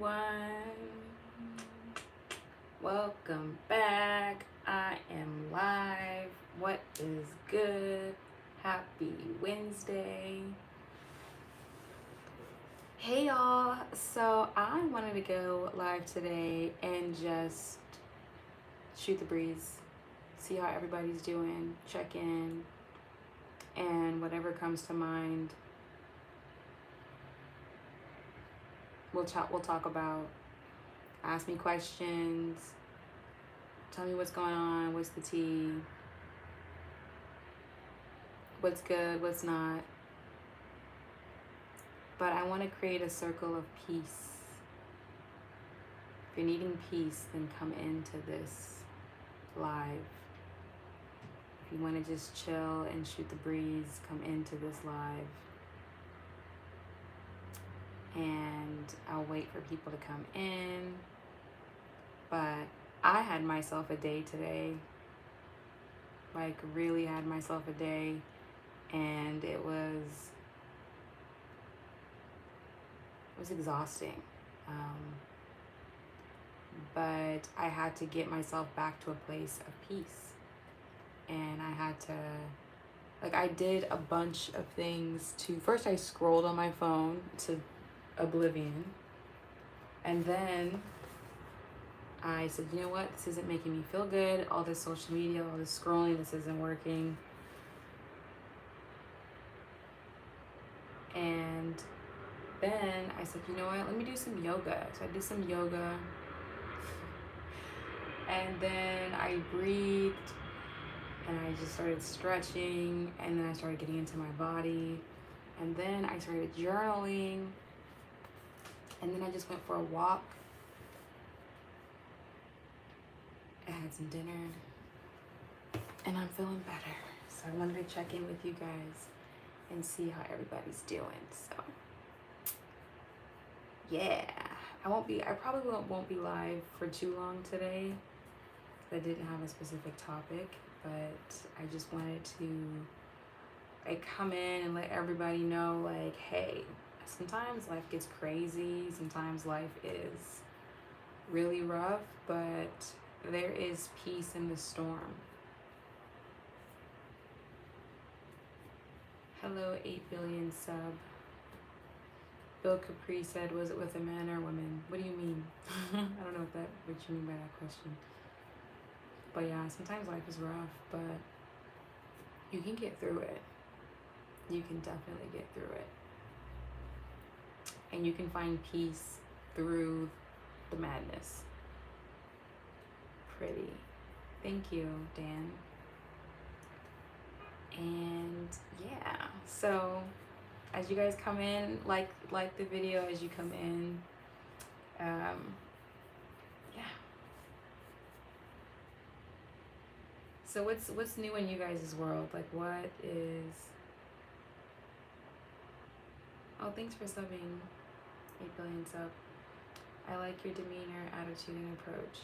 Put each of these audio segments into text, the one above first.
everyone. Welcome back. I am live. What is good? Happy Wednesday. Hey y'all. So I wanted to go live today and just shoot the breeze, see how everybody's doing, check in, and whatever comes to mind, we'll talk about. Ask me questions. Tell me what's going on. What's the tea? What's good? What's not? But I want to create a circle of peace. If you're needing peace, then come into this live. If you want to just chill and shoot the breeze, come into this live. And I'll wait for people to come in. But I had myself a day today. Like, really had myself a day. And it was exhausting. But I had to get myself back to a place of peace. And I had to, I did a bunch of things to, first I scrolled on my phone to oblivion. And then I said, you know what, this isn't making me feel good. All this social media, all this scrolling, this isn't working. And then I said, you know what, let me do some yoga. So I did some yoga. And then I breathed and I just started stretching, and then I started getting into my body. And then I started journaling. And then I just went for a walk. I had some dinner. And I'm feeling better. So I wanted to check in with you guys and see how everybody's doing. So yeah, I probably won't be live for too long today. I didn't have a specific topic, but I just wanted to come in and let everybody know, hey, sometimes life gets crazy, sometimes life is really rough, but there is peace in the storm. Hello, 8 billion sub. Bill Capri said, was it with a man or a woman? What do you mean? I don't know what you mean by that question. But yeah, sometimes life is rough, but you can get through it. You can definitely get through it. And you can find peace through the madness. Pretty. Thank you, Dan. And yeah, so as you guys come in, like the video as you come in. Yeah. So what's new in you guys' world? What is... Oh, thanks for subbing. 8 billion sub. I like your demeanor, attitude, and approach.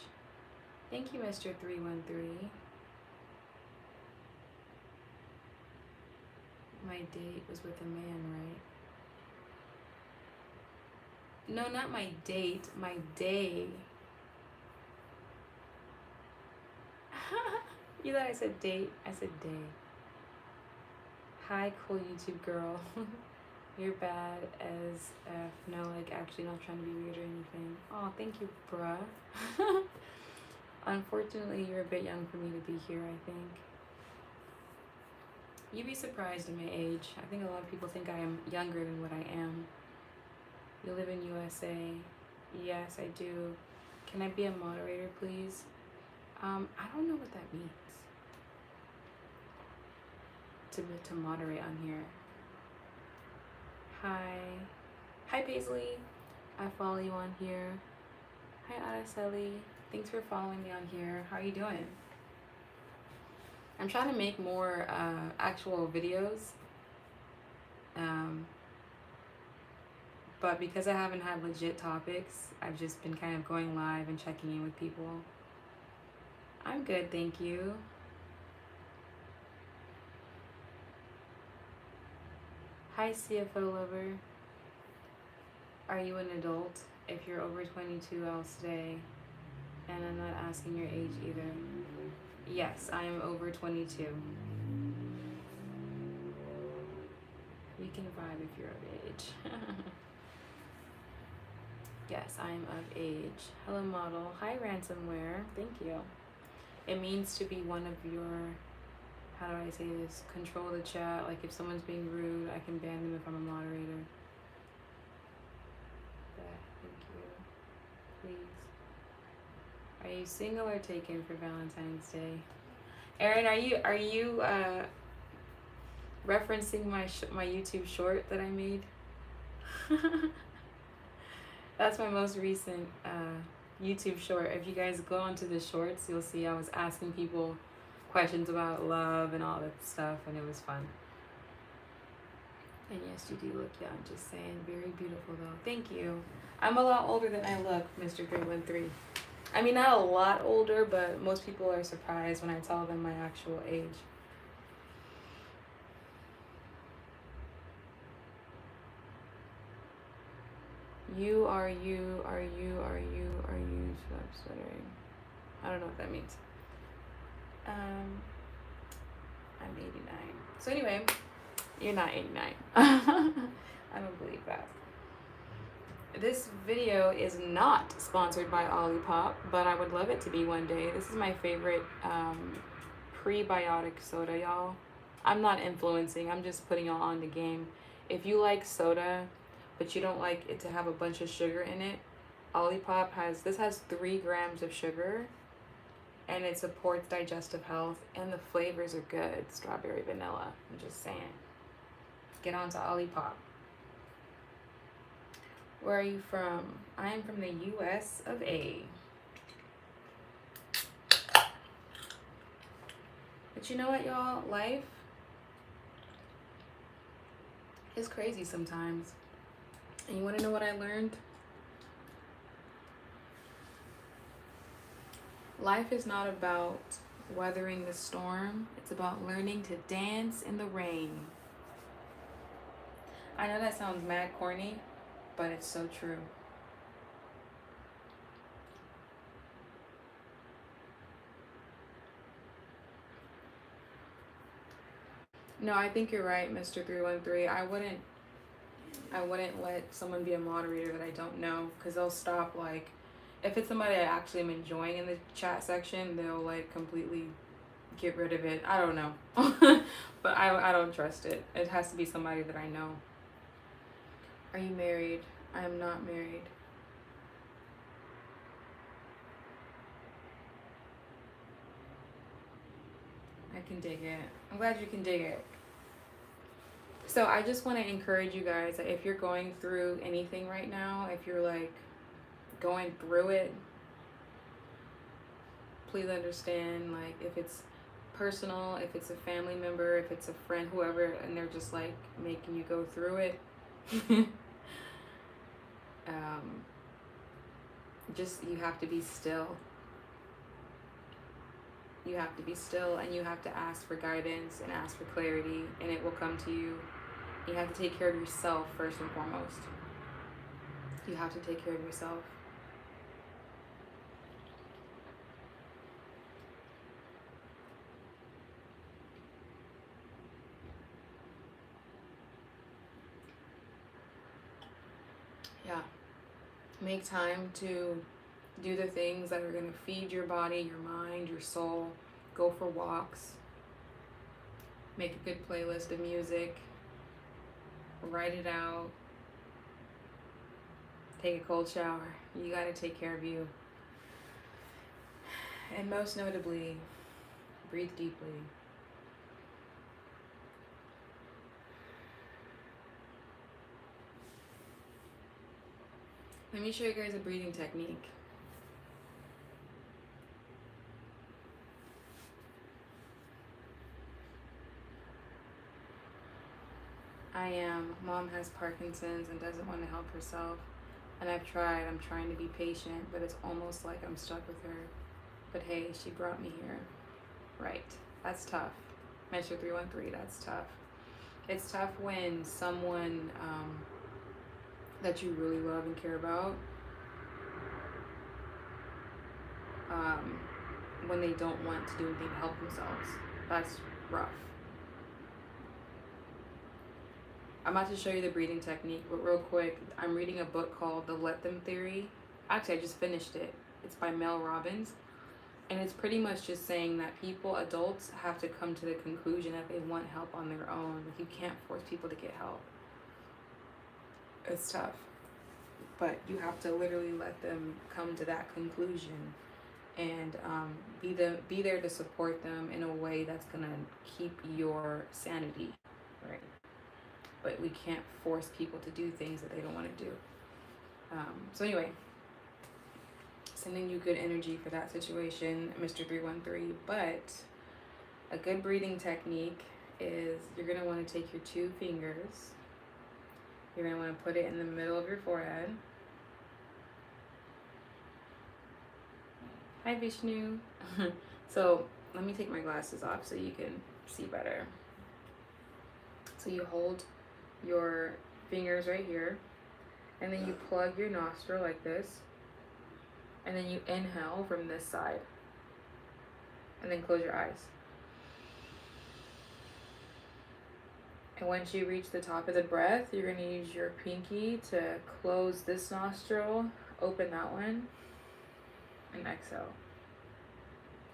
Thank you, Mr. 313. My date was with a man, right? No, not my date. My day. You thought I said date? I said day. Hi, cool YouTube girl. You're bad as F. No, actually not trying to be weird or anything. Oh, thank you, bruh. Unfortunately, you're a bit young for me to be here, I think. You'd be surprised at my age. I think a lot of people think I am younger than what I am. You live in USA. Yes, I do. Can I be a moderator, please? I don't know what that means. To moderate on here. Hi Paisley. I follow you on here. Hi Araceli. Thanks for following me on here. How are you doing? I'm trying to make more actual videos. But because I haven't had legit topics, I've just been kind of going live and checking in with people. I'm good, thank you. Hi CFO lover. Are you an adult? If you're over 22, I'll stay. And I'm not asking your age either. Yes, I am over 22. We can vibe if you're of age. Yes, I am of age. Hello, model. Hi, ransomware. Thank you. It means to be one of your, how do I say this? Control the chat. Like if someone's being rude, I can ban them if I'm a moderator. Yeah, thank you. Please. Are you single or taken for Valentine's Day? Erin, are you referencing my YouTube short that I made? That's my most recent YouTube short. If you guys go onto the shorts, you'll see I was asking people questions about love and all that stuff, and it was fun. And yes, you do look young, just saying. Very beautiful though. Thank you. I'm a lot older than I look, Mr. 313. I mean, not a lot older, but most people are surprised when I tell them my actual age. Stop stuttering. I don't know what that means. I'm 89. So anyway, you're not 89. I don't believe that. This video is not sponsored by Olipop, but I would love it to be one day. This is my favorite prebiotic soda, y'all. I'm not influencing, I'm just putting y'all on the game. If you like soda, but you don't like it to have a bunch of sugar in it, Olipop has 3 grams of sugar, and it supports digestive health, and the flavors are good. Strawberry, vanilla, I'm just saying. Get on to Olipop. Where are you from? I am from the US of A. But you know what, y'all? Life is crazy sometimes. And you want to know what I learned? Life is not about weathering the storm. It's about learning to dance in the rain. I know that sounds mad corny, but it's so true. No, I think you're right, Mr. 313. I wouldn't let someone be a moderator that I don't know, because they'll stop, like, if it's somebody I actually am enjoying in the chat section, they'll like completely get rid of it. I don't know. But I don't trust it. It has to be somebody that I know. Are you married? I am not married. I can dig it. I'm glad you can dig it. So I just want to encourage you guys that if you're going through anything right now, if you're like going through it, please understand, like, if it's personal, if it's a family member, if it's a friend, whoever, and they're just like making you go through it, just, you have to be still. You have to be still, and you have to ask for guidance and ask for clarity, and it will come to you. You have to take care of yourself first and foremost. You have to take care of yourself. Yeah. Make time to do the things that are going to feed your body, your mind, your soul. Go for walks. Make a good playlist of music. Write it out. Take a cold shower. You got to take care of you. And most notably, breathe deeply. Let me show you guys a breathing technique. Mom has Parkinson's and doesn't want to help herself. And I'm trying to be patient, but it's almost like I'm stuck with her. But hey, she brought me here. Right, that's tough. Mr. 313, that's tough. It's tough when someone that you really love and care about when they don't want to do anything to help themselves. That's rough. I'm about to show you the breathing technique, but real quick, I'm reading a book called The Let Them Theory. Actually, I just finished it. It's by Mel Robbins. And it's pretty much just saying that people, adults, have to come to the conclusion that they want help on their own. Like, you can't force people to get help. It's tough. But you have to literally let them come to that conclusion, and be there to support them in a way that's going to keep your sanity, right? But we can't force people to do things that they don't want to do. So anyway, sending you good energy for that situation, Mr. 313. But a good breathing technique is you're going to want to take your 2 fingers. You're going to want to put it in the middle of your forehead. Hi, Vishnu. So let me take my glasses off so you can see better. So you hold your fingers right here, and then you plug your nostril like this, and then you inhale from this side, and then close your eyes. And once you reach the top of the breath, you're going to use your pinky to close this nostril, open that one, and exhale.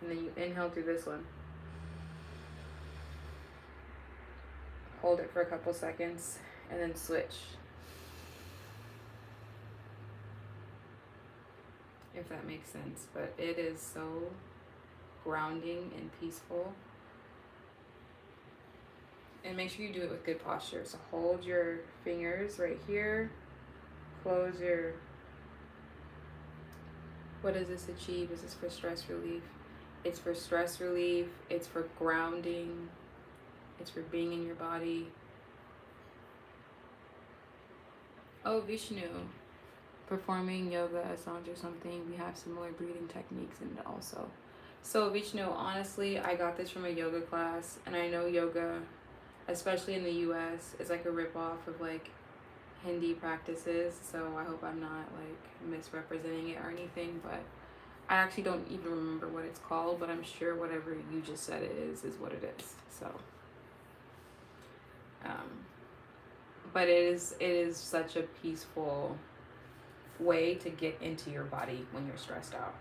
And then you inhale through this one. Hold it for a couple seconds, and then switch. If that makes sense. But it is so grounding and peaceful. And make sure you do it with good posture. So hold your fingers right here. Close your... What does this achieve? Is this for stress relief? It's for stress relief. It's for grounding. It's for being in your body. Oh, Vishnu. Performing yoga asanas or something. We have similar breathing techniques in it also. So Vishnu, honestly, I got this from a yoga class. And I know yoga, especially in the US, is like a ripoff of like Hindi practices. So I hope I'm not like misrepresenting it or anything. But I actually don't even remember what it's called. But I'm sure whatever you just said it is what it is. So... but it is such a peaceful way to get into your body when you're stressed out.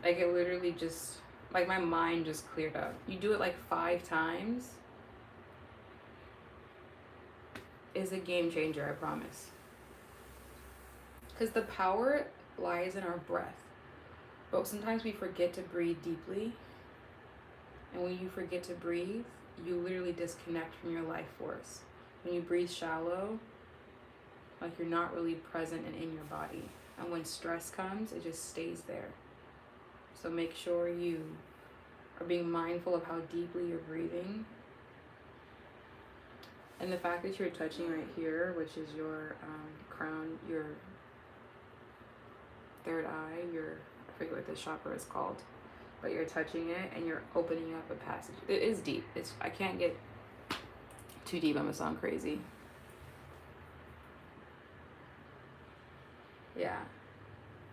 Like, it literally just, like, my mind just cleared up. You do it like 5 times, is a game changer, I promise. Because the power lies in our breath. But sometimes we forget to breathe deeply. And when you forget to breathe, you literally disconnect from your life force. When you breathe shallow, like you're not really present and in your body. And when stress comes, it just stays there. So make sure you are being mindful of how deeply you're breathing. And the fact that you're touching right here, which is your crown, your third eye, I forget what this chakra is called, but you're touching it and you're opening up a passage. It is deep. I can't get too deep. I'm gonna sound crazy. Yeah,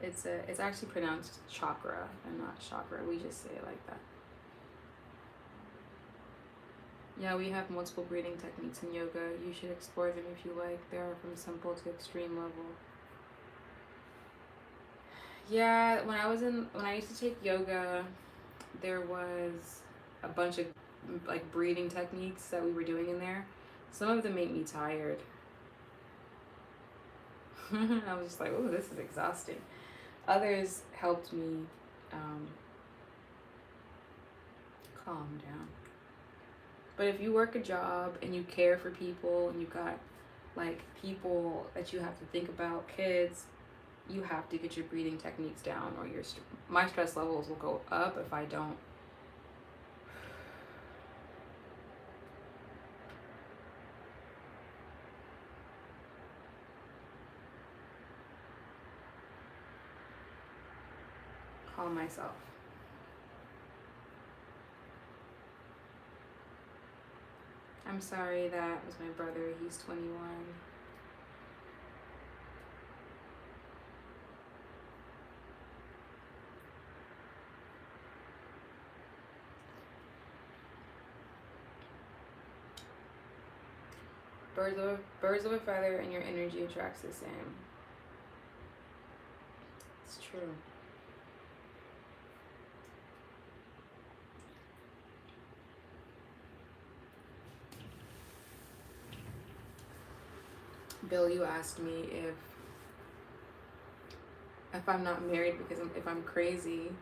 it's actually pronounced chakra and not chakra. We just say it like that. Yeah, we have multiple breathing techniques in yoga. You should explore them if you like. They are from simple to extreme level. Yeah, when I used to take yoga, there was a bunch of like breathing techniques that we were doing in there. Some of them made me tired. I was just like, oh, this is exhausting. Others helped me calm down. But if you work a job and you care for people and you got like people that you have to think about, kids, you have to get your breathing techniques down, or my stress levels will go up if I don't. Calm myself. I'm sorry, that was my brother. He's 21. Birds of a feather, and your energy attracts the same. It's true. Bill, you asked me if I'm not married because if I'm crazy.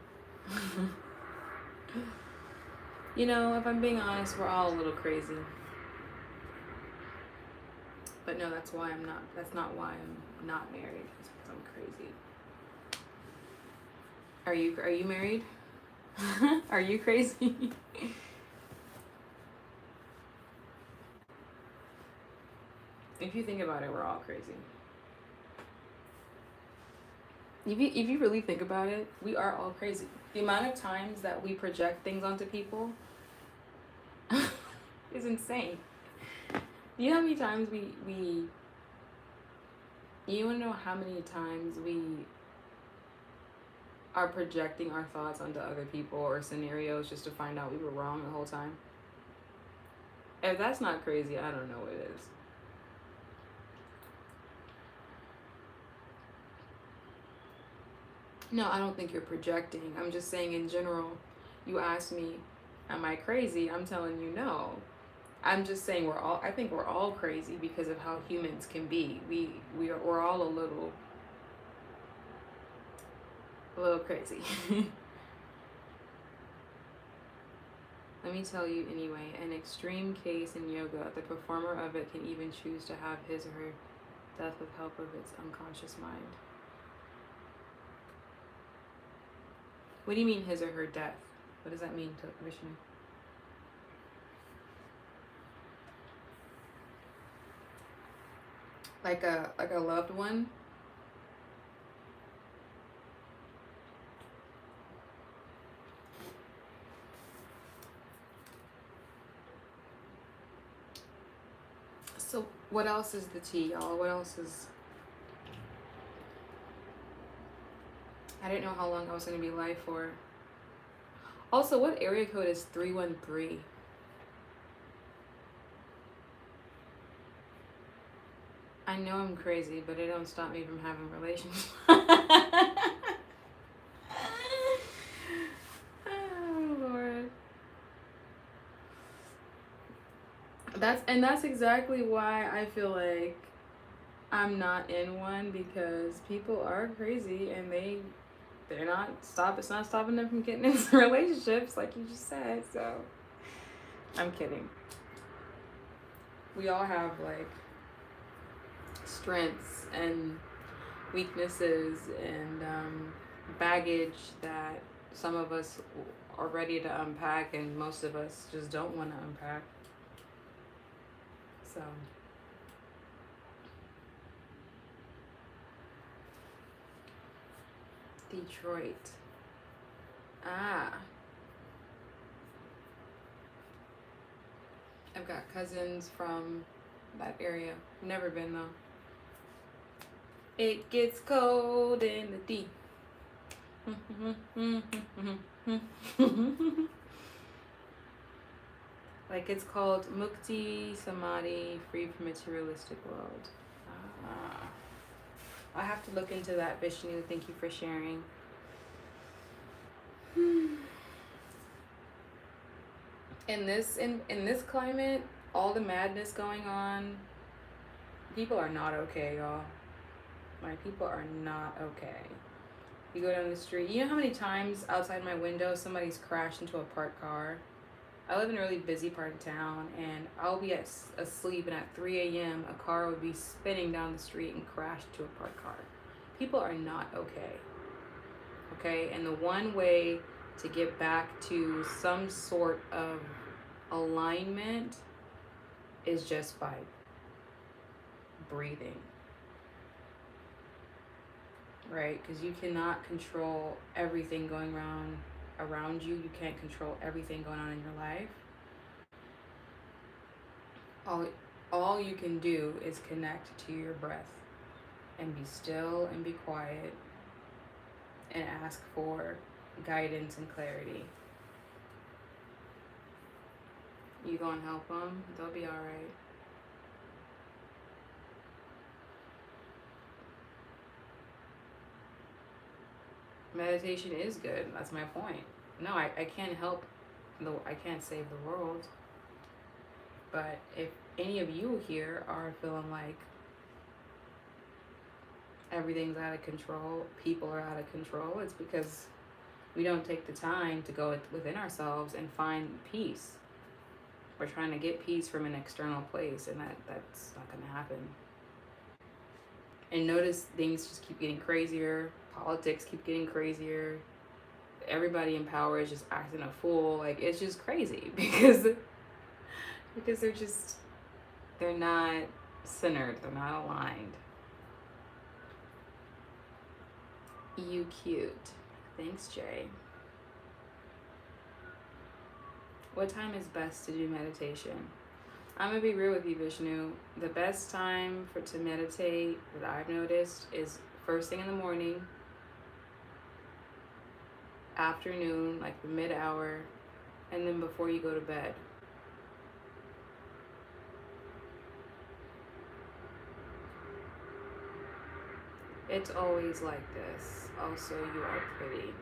You know, if I'm being honest, we're all a little crazy. But no, that's why I'm not. That's not why I'm not married. It's because I'm crazy. Are you married? Are you crazy? If you think about it, we're all crazy. If you really think about it, we are all crazy. The amount of times that we project things onto people is insane. You know how many times we you want to know how many times we are projecting our thoughts onto other people or scenarios just to find out we were wrong the whole time? If that's not crazy, I don't know what it is. No, I don't think you're projecting. I'm just saying in general, you asked me, am I crazy? I'm telling you no. I'm just saying I think we're all crazy because of how humans can be. We're all a little crazy. Let me tell you anyway, an extreme case in yoga, the performer of it can even choose to have his or her death with help of its unconscious mind. What do you mean his or her death? What does that mean to Vishnu? Like a loved one? So what else is the tea, y'all? What else is... I didn't know how long I was going to be live for. Also, what area code is 313? I know I'm crazy, but it don't stop me from having relations. Oh, Lord. That's exactly why I feel like I'm not in one, because people are crazy and they're not it's not stopping them from getting into relationships like you just said. So I'm kidding. We all have like strengths and weaknesses and baggage that some of us are ready to unpack and most of us just don't want to unpack. So Detroit. I've got cousins from that area. Never been though. It gets cold in the deep. Like it's called Mukti Samadhi, free from materialistic world. I have to look into that, Vishnu. Thank you for sharing. In this climate, all the madness going on, people are not okay, y'all. Like, people are not okay. You go down the street, you know how many times outside my window somebody's crashed into a parked car? I live in a really busy part of town, and I'll be asleep, and at 3 a.m. a car would be spinning down the street and crash into a parked car. People are not okay. Okay, and the one way to get back to some sort of alignment is just by breathing. Right? Because you cannot control everything going around you. You can't control everything going on in your life. All you can do is connect to your breath and be still and be quiet and ask for guidance and clarity. You gonna help them? They'll be all right. meditation is good. That's my point. No, I can't help, I can't save the world. But if any of you here are feeling like everything's out of control, people are out of control, it's because we don't take the time to go within ourselves and find peace. We're trying to get peace from an external place, and that's not going to happen. And notice things just keep getting crazier. Politics keep getting crazier. Everybody in power is just acting a fool. Like, it's just crazy because they're not centered. They're not aligned. You cute. Thanks, Jay. What time is best to do meditation? I'm gonna be real with you, Vishnu. The best time to meditate that I've noticed is first thing in the morning, afternoon, like the mid-hour, and then before you go to bed. It's always like this. Also, you are pretty.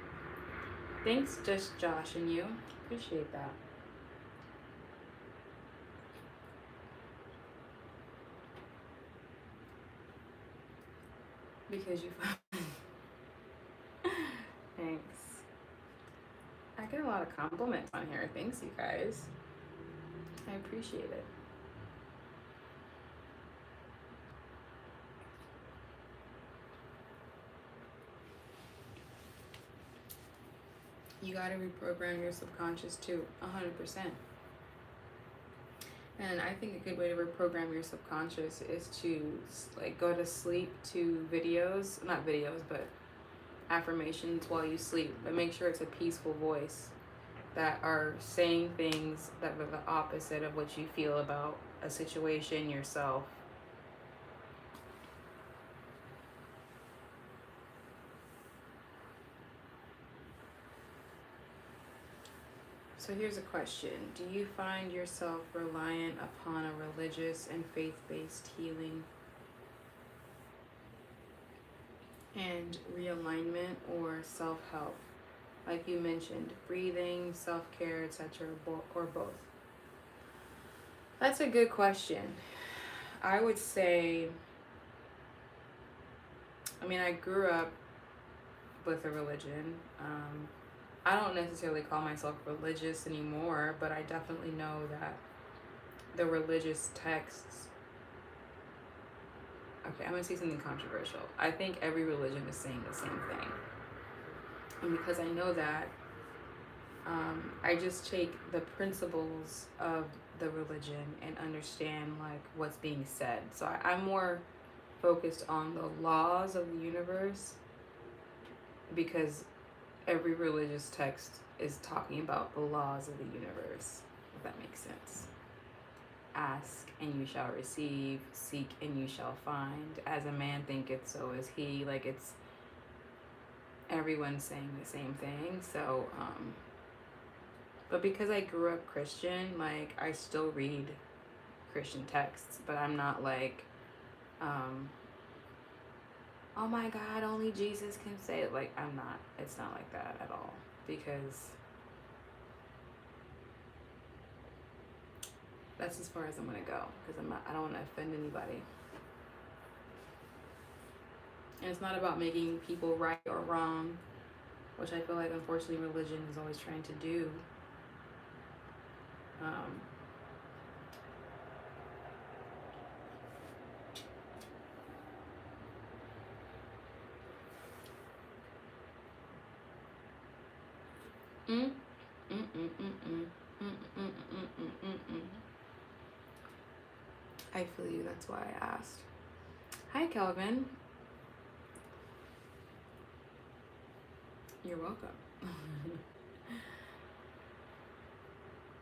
Thanks, just Josh and you. Appreciate that. Because you thanks. I get a lot of compliments on here. Thanks, you guys. I appreciate it. You gotta reprogram your subconscious too, 100%. And I think a good way to reprogram your subconscious is to like go to sleep to videos, not videos, but affirmations while you sleep. But make sure it's a peaceful voice that are saying things that are the opposite of what you feel about a situation, yourself. So here's a question. Do you find yourself reliant upon a religious and faith-based healing and realignment, or self-help? Like you mentioned, breathing, self-care, etc., or both? That's a good question. I would say, I grew up with a religion. I don't necessarily call myself religious anymore, but I definitely know that the religious texts. Okay, I'm gonna say something controversial. I think every religion is saying the same thing. And because I know that, I just take the principles of the religion and understand like what's being said. So I'm more focused on the laws of the universe, because every religious text is talking about the laws of the universe, if that makes sense. Ask and you shall receive, seek and you shall find. As a man thinketh, so is he. Like, it's everyone's saying the same thing. So, but because I grew up Christian, like, I still read Christian texts, but I'm not like, oh my God, only Jesus can say it. Like, I'm not. It's not like that at all. Because that's as far as I'm gonna go. Because I don't want to offend anybody. And it's not about making people right or wrong, which I feel like unfortunately religion is always trying to do. I feel you, that's why I asked. Hi, Kelvin. You're welcome.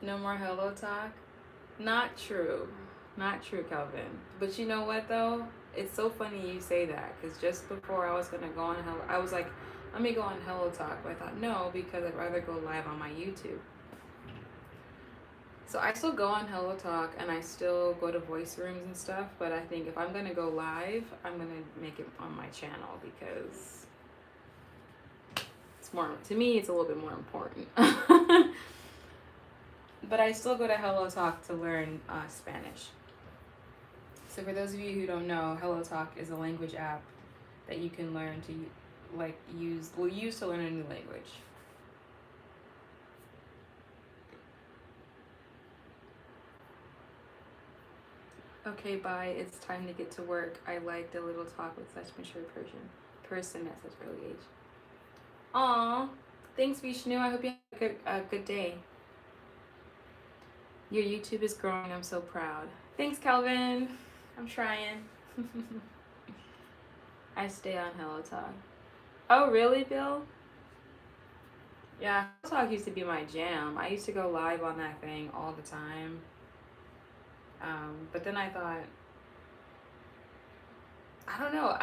No more hello talk? Not true. Not true, Kelvin. But you know what, though? It's so funny you say that, because just before I was going to go on hello, I was like, let me go on hello talk. But I thought, no, because I'd rather go live on my YouTube. So I still go on Hello Talk and I still go to voice rooms and stuff, but I think if I'm gonna go live, I'm gonna make it on my channel, because It's more, to me, it's a little bit more important. But I still go to Hello Talk to learn Spanish. So for those of you who don't know, Hello Talk is a language app that you can learn to use to learn a new language. Okay, bye. It's time to get to work. I liked a little talk with such mature person at such early age. Aw, thanks Vishnu. I hope you have a good day. Your YouTube is growing. I'm so proud. Thanks, Calvin. I'm trying. I stay on Hello Talk. Oh, really, Bill? Yeah, Hello Talk used to be my jam. I used to go live on that thing all the time. But then I thought, I don't know.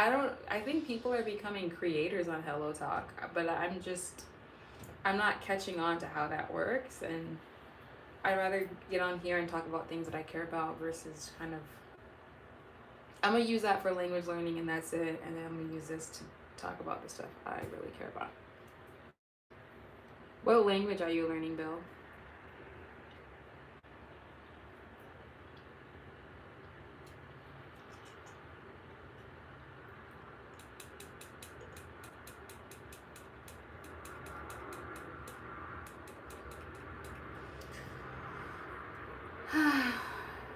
I think people are becoming creators on Hello Talk, but I'm not catching on to how that works. And I'd rather get on here and talk about things that I care about versus kind of, I'm going to use that for language learning and that's it. And then I'm going to use this to talk about the stuff I really care about. What language are you learning, Bill?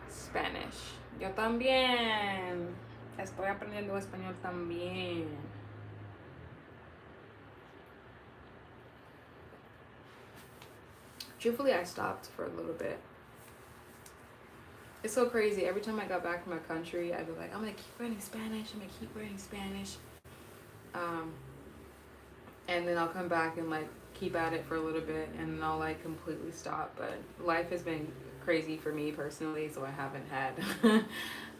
Spanish. Yo también. Estoy aprendiendo español también. Truthfully, I stopped for a little bit. It's so crazy. Every time I got back from my country, I'd be like, I'm gonna keep learning Spanish. I'm gonna keep learning Spanish. And then I'll come back and like keep at it for a little bit, and then I'll like completely stop. But life has been crazy for me personally, so I haven't had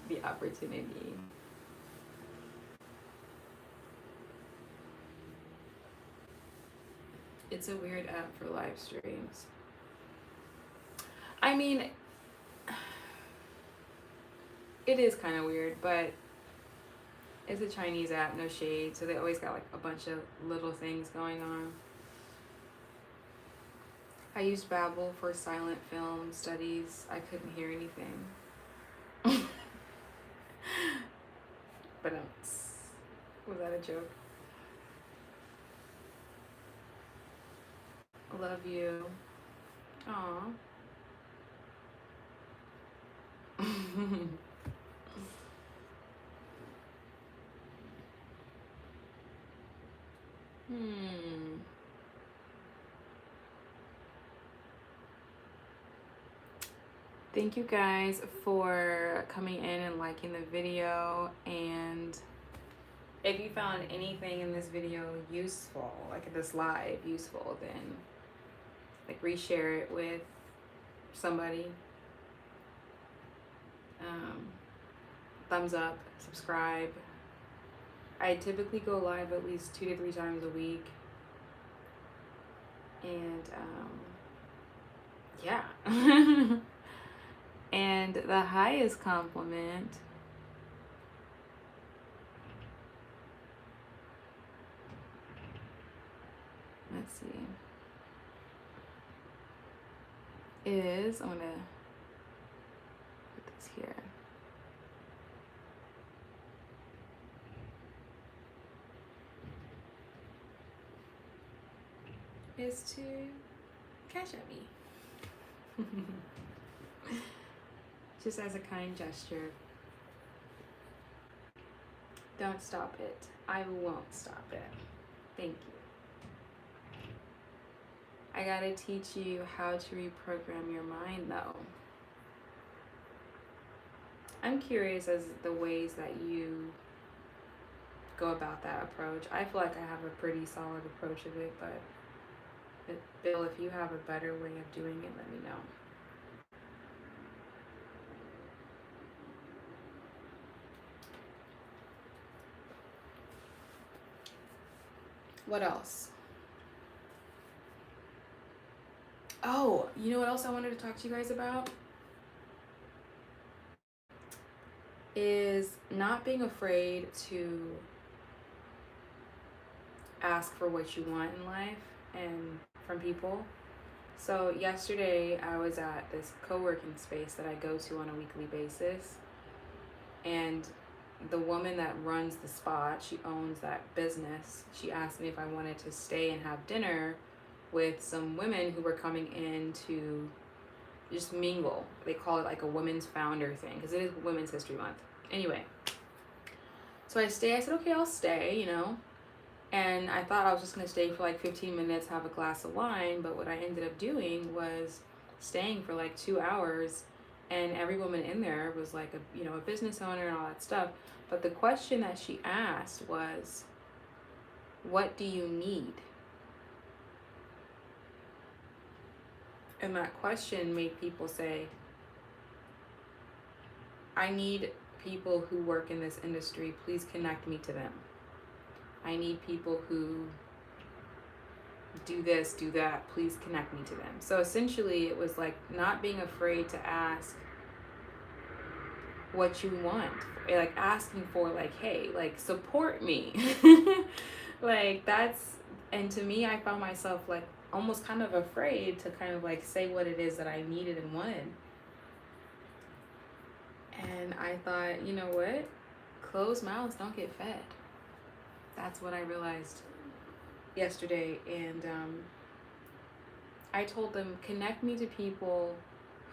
the opportunity. It's a weird app for live streams. I mean, it is kind of weird, but it's a Chinese app, no shade, so they always got like a bunch of little things going on. I used Babbel for silent film studies. I couldn't hear anything. But was that a joke? Love you. Aw. Thank you guys for coming in and liking the video, and if you found anything in this video useful, like this live useful, then like reshare it with somebody. Thumbs up, subscribe. I typically go live at least 2 to 3 times a week, and yeah. And the highest compliment, let's see, is, I'm gonna put this here. Is to cash at me. Just as a kind gesture. Don't stop it. I won't stop it. Thank you. I gotta teach you how to reprogram your mind though. I'm curious as the ways that you go about that approach. I feel like I have a pretty solid approach of it, but Bill, if you have a better way of doing it, let me know. What else? Oh, you know what else I wanted to talk to you guys about? Is not being afraid to ask for what you want in life and from people. So yesterday I was at this co-working space that I go to on a weekly basis, and the woman that runs the spot, she owns that business. She asked me if I wanted to stay and have dinner with some women who were coming in to just mingle. They call it like a women's founder thing because it is Women's History Month. Anyway, so I said, okay, I'll stay, And I thought I was just going to stay for like 15 minutes, have a glass of wine. But what I ended up doing was staying for like 2 hours. And every woman in there was like a business owner and all that stuff. But the question that she asked was, what do you need? And that question made people say, I need people who work in this industry. Please connect me to them. I need people who do this, do that. Please connect me to them. So essentially it was like not being afraid to ask what you want, like asking for like, hey, like support me. Like and to me, I found myself like almost kind of afraid to kind of like say what it is that I needed and wanted. And I thought, you know what? Closed mouths don't get fed. That's what I realized yesterday. And I told them, connect me to people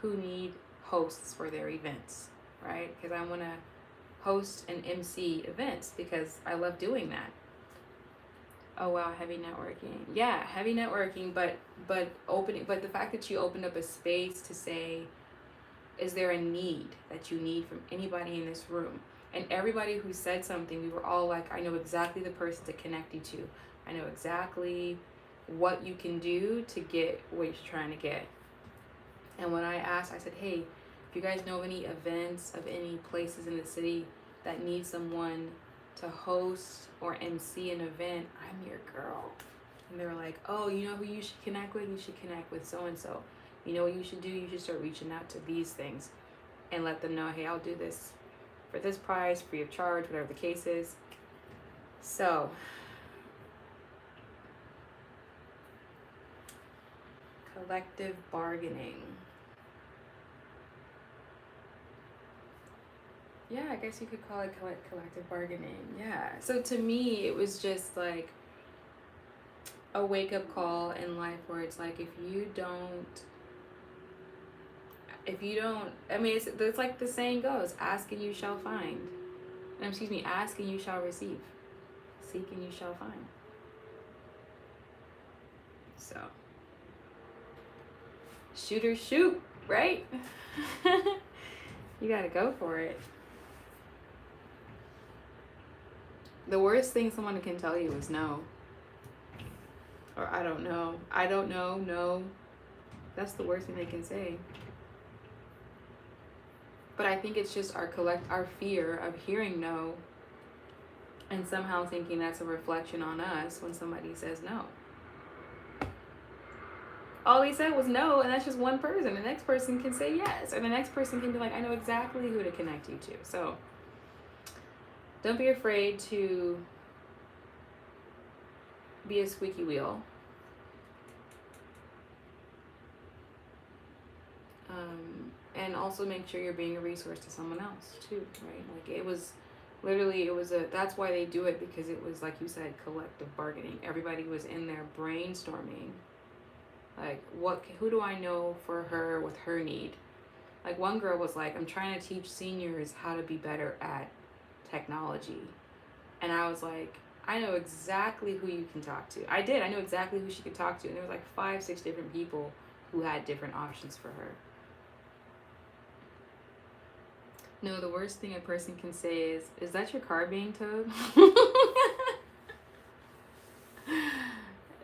who need hosts for their events, right? Because I want to host and MC events because I love doing that. Oh wow, heavy networking. Yeah, heavy networking, but the fact that you opened up a space to say, is there a need that you need from anybody in this room? And everybody who said something, we were all like, I know exactly the person to connect you to. I know exactly what you can do to get what you're trying to get. And when I asked, I said, hey, if you guys know of any events, of any places in the city that need someone to host or MC an event, I'm your girl. And they were like, oh, you know who you should connect with? You should connect with so-and-so. You know what you should do? You should start reaching out to these things and let them know, hey, I'll do this for this price, free of charge, whatever the case is. So, collective bargaining. Yeah, I guess you could call it collective bargaining. Yeah. So to me, it was just like a wake-up call in life where it's like, if you don't, I mean, it's like the saying goes, ask and you shall find. Ask and you shall receive. Seek and you shall find. So, shoot or shoot, right? You gotta go for it. The worst thing someone can tell you is no. Or I don't know. I don't know, no. That's the worst thing they can say. But I think it's just our fear of hearing no and somehow thinking that's a reflection on us when somebody says no. All he said was no, and that's just one person. The next person can say yes, or the next person can be like, I know exactly who to connect you to. So don't be afraid to be a squeaky wheel. And also make sure you're being a resource to someone else too, right? Like that's why they do it, because it was, like you said, collective bargaining. Everybody was in there brainstorming, like, who do I know for her with her need? Like one girl was like, I'm trying to teach seniors how to be better at technology. And I was like, I know exactly who you can talk to. I know exactly who she could talk to. And there was like 5-6 different people who had different options for her. No, the worst thing a person can say is that your car being towed?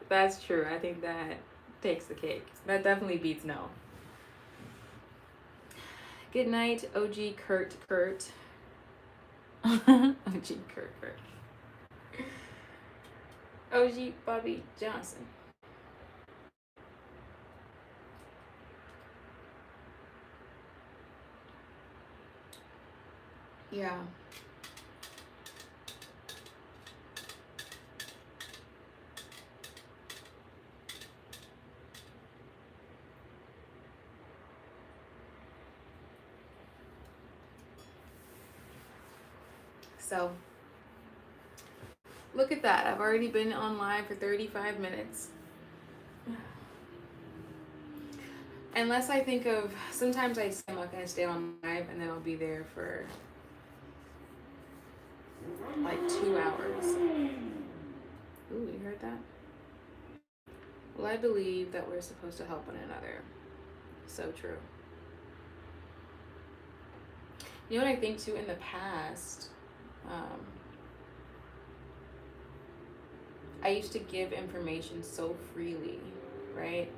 That's true. I think that takes the cake. That definitely beats no. Good night, OG Kurt. OG Kurt. OG Bobby Johnson. Yeah. So look at that. I've already been online for 35 minutes. Unless I think of, sometimes I say I'm not going to stay on live and then I'll be there for like 2 hours. Ooh, you heard that? Well, I believe that we're supposed to help one another. So true. You know what I think too, in the past, I used to give information so freely, right?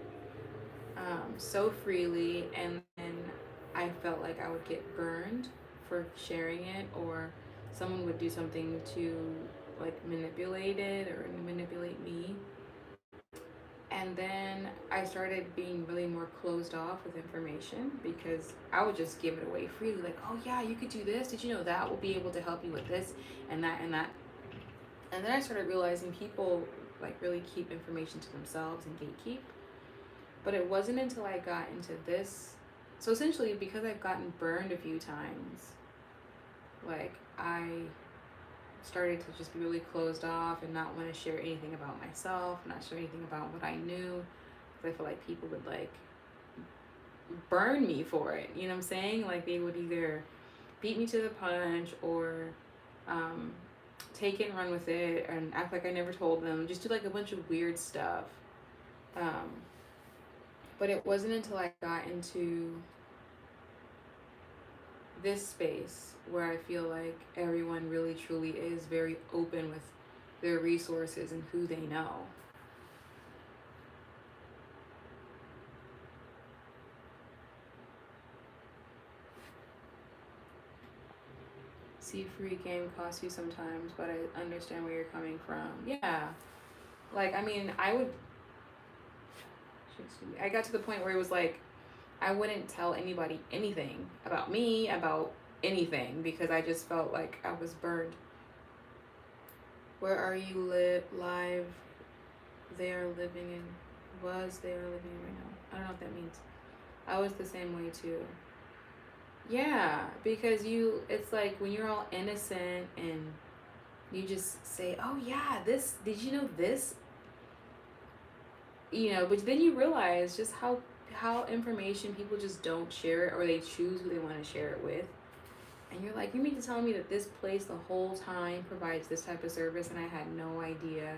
So freely, and then I felt like I would get burned for sharing it, or someone would do something to like manipulate it or manipulate me. And then I started being really more closed off with information because I would just give it away freely, like, oh yeah, you could do this. Did you know that will be able to help you with this and that and that? And then I started realizing people like really keep information to themselves and gatekeep. But it wasn't until I got into this. So essentially, because I've gotten burned a few times, like I started to just be really closed off and not want to share anything about myself, not share anything about what I knew. Because I feel like people would like burn me for it. You know what I'm saying? Like they would either beat me to the punch or take it and run with it and act like I never told them. Just do like a bunch of weird stuff. But it wasn't until I got into this space where I feel like everyone really truly is very open with their resources and who they know. See, free game costs you sometimes, but I understand where you're coming from. Yeah. Like, I mean, I got to the point where it was like, I wouldn't tell anybody anything about me, about anything, because I just felt like I was burned. Where are you live? They are living in, was they are living in right now. I don't know what that means. I was the same way too. Yeah, because it's like when you're all innocent and you just say, oh yeah, this, did you know this? You know, but then you realize just how information people just don't share it, or they choose who they want to share it with. And you're like, you mean to tell me that this place the whole time provides this type of service and I had no idea?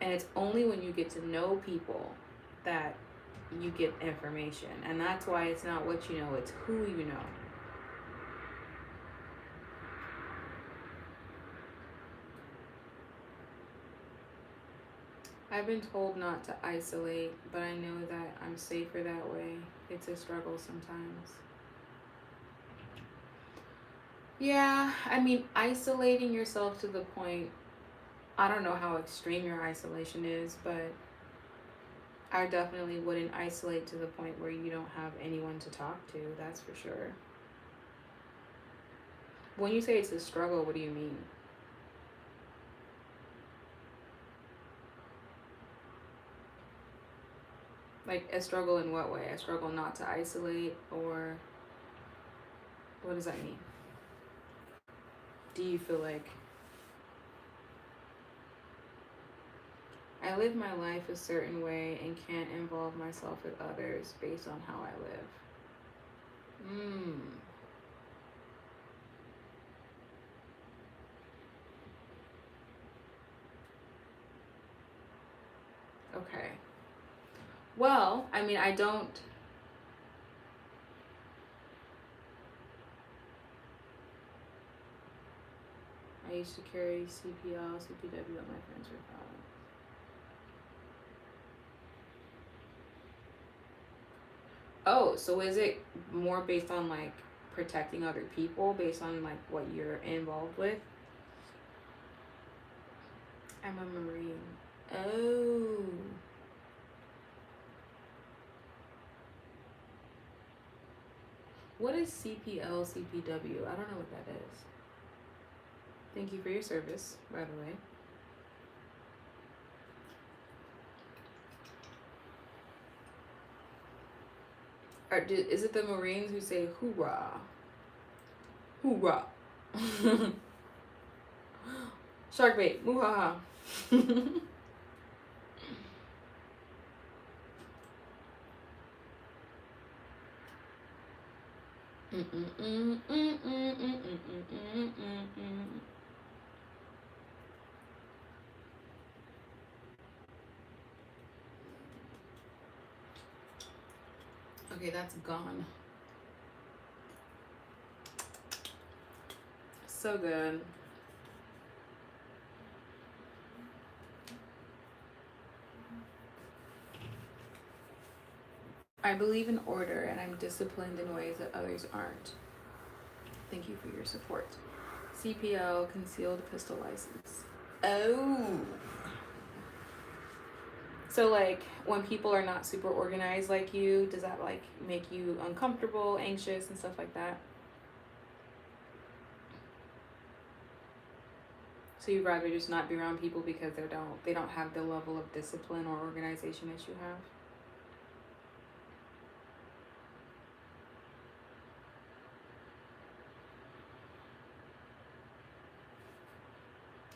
And it's only when you get to know people that you get information. And that's why it's not what you know, it's who you know. I've been told not to isolate, but I know that I'm safer that way. It's a struggle sometimes. Yeah, I mean, isolating yourself to the point, I don't know how extreme your isolation is, but I definitely wouldn't isolate to the point where you don't have anyone to talk to, that's for sure. When you say it's a struggle, what do you mean? Like a struggle in what way? A struggle not to isolate, or what does that mean? Do you feel like I live my life a certain way and can't involve myself with others based on how I live? Okay. Well, I mean, I don't. I used to carry CPL, CPW on my friends were following. Oh, so is it more based on like protecting other people based on like what you're involved with? I'm a Marine. Oh. What is CPL, CPW? I don't know what that is. Thank you for your service, by the way. Is it the Marines who say hoorah? Hoorah. Shark bait. Muhaha. Okay, that's gone. So good. I believe in order and I'm disciplined in ways that others aren't. Thank you for your support. CPL, concealed pistol license. Oh. So like when people are not super organized like you, does that like make you uncomfortable, anxious and stuff like that? So you'd rather just not be around people because they don't have the level of discipline or organization that you have?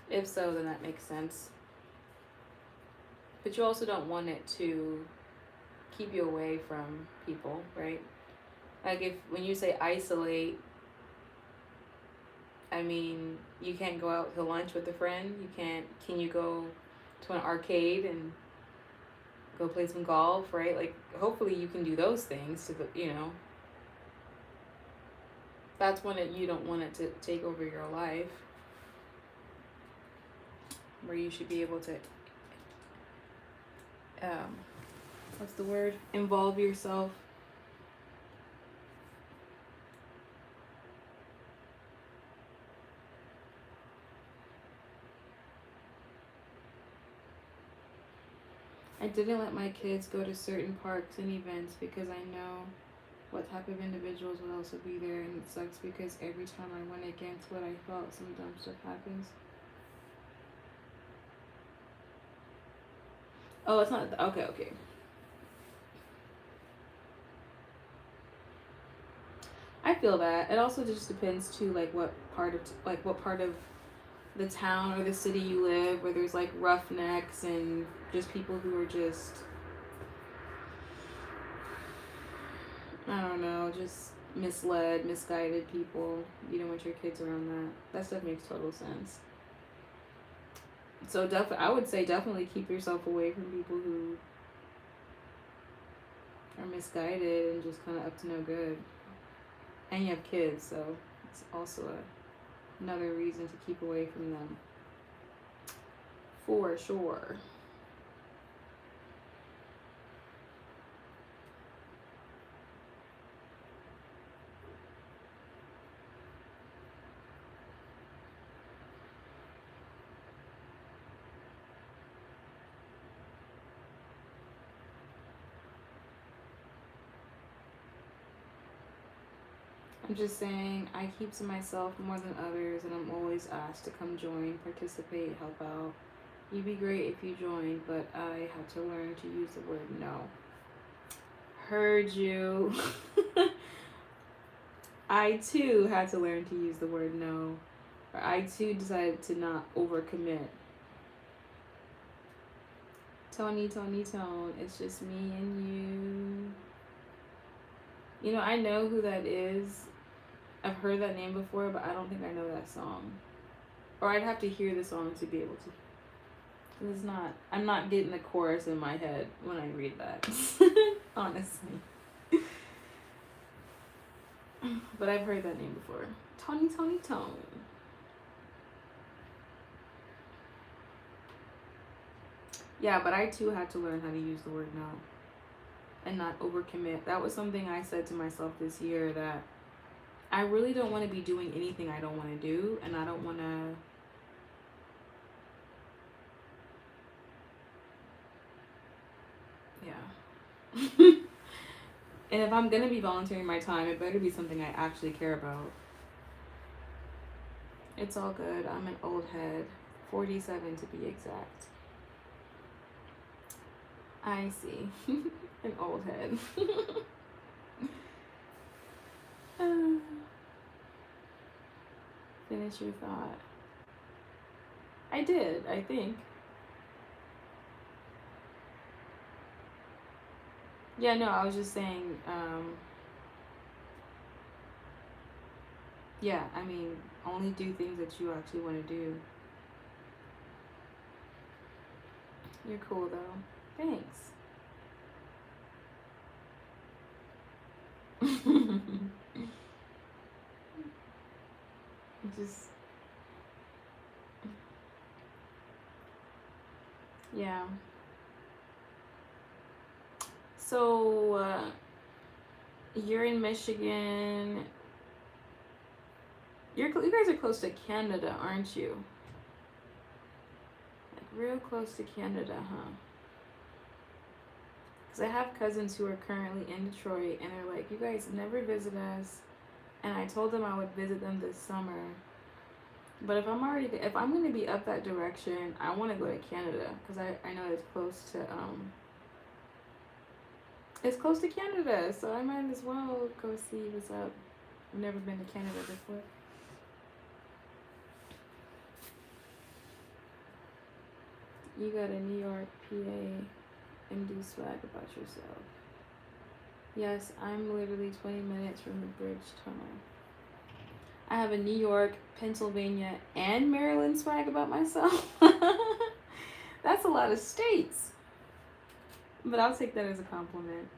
If so, then that makes sense. But you also don't want it to keep you away from people, right? Like if when you say isolate, I mean, you can't go out to lunch with a friend. Can you go to an arcade and go play some golf, right? Like hopefully you can do those things that's when you don't want it to take over your life, where you should be able to what's the word? Involve yourself. I didn't let my kids go to certain parks and events because I know what type of individuals will also be there, and it sucks because every time I went against what I felt, some dumb stuff happens. Oh, it's not. Okay. I feel that. It also just depends too, like what part of the town or the city you live, where there's like roughnecks and just people who are just, I don't know, just misled, misguided people. You don't want your kids around that. That stuff makes total sense. So I would say definitely keep yourself away from people who are misguided and just kind of up to no good. And you have kids, so it's also another reason to keep away from them. For sure. I'm just saying, I keep to myself more than others, and I'm always asked to come join, participate, help out. You'd be great if you joined, but I had to learn to use the word no. Heard you. I too had to learn to use the word no. Or I too decided to not overcommit. Tony, it's just me and you. You know, I know who that is. I've heard that name before, but I don't think I know that song. Or I'd have to hear the song to be able to. I'm not getting the chorus in my head when I read that. Honestly. But I've heard that name before. Tony. Yeah, but I too had to learn how to use the word no. And not overcommit. That was something I said to myself this year, that I really don't want to be doing anything I don't want to do, and I don't want to and if I'm gonna be volunteering my time, it better be something I actually care about. It's all good. I'm an old head. 47 to be exact. I see. An old head. Finish your thought. I did, I think. Yeah, no, I was just saying, yeah, I mean, only do things that you actually want to do. You're cool though. Thanks. Just, yeah. So, you're in Michigan. You guys are close to Canada, aren't you? Like real close to Canada, huh? Because I have cousins who are currently in Detroit, and they're like, you guys never visit us. And I told them I would visit them this summer. But if I'm going to be up that direction, I want to go to Canada because I know it's close to Canada, so I might as well go see what's up. I've never been to Canada before. You got a New York, PA, and do swag about yourself. Yes, I'm literally 20 minutes from the bridge tunnel. I have a New York, Pennsylvania, and Maryland swag about myself. That's a lot of states. But I'll take that as a compliment.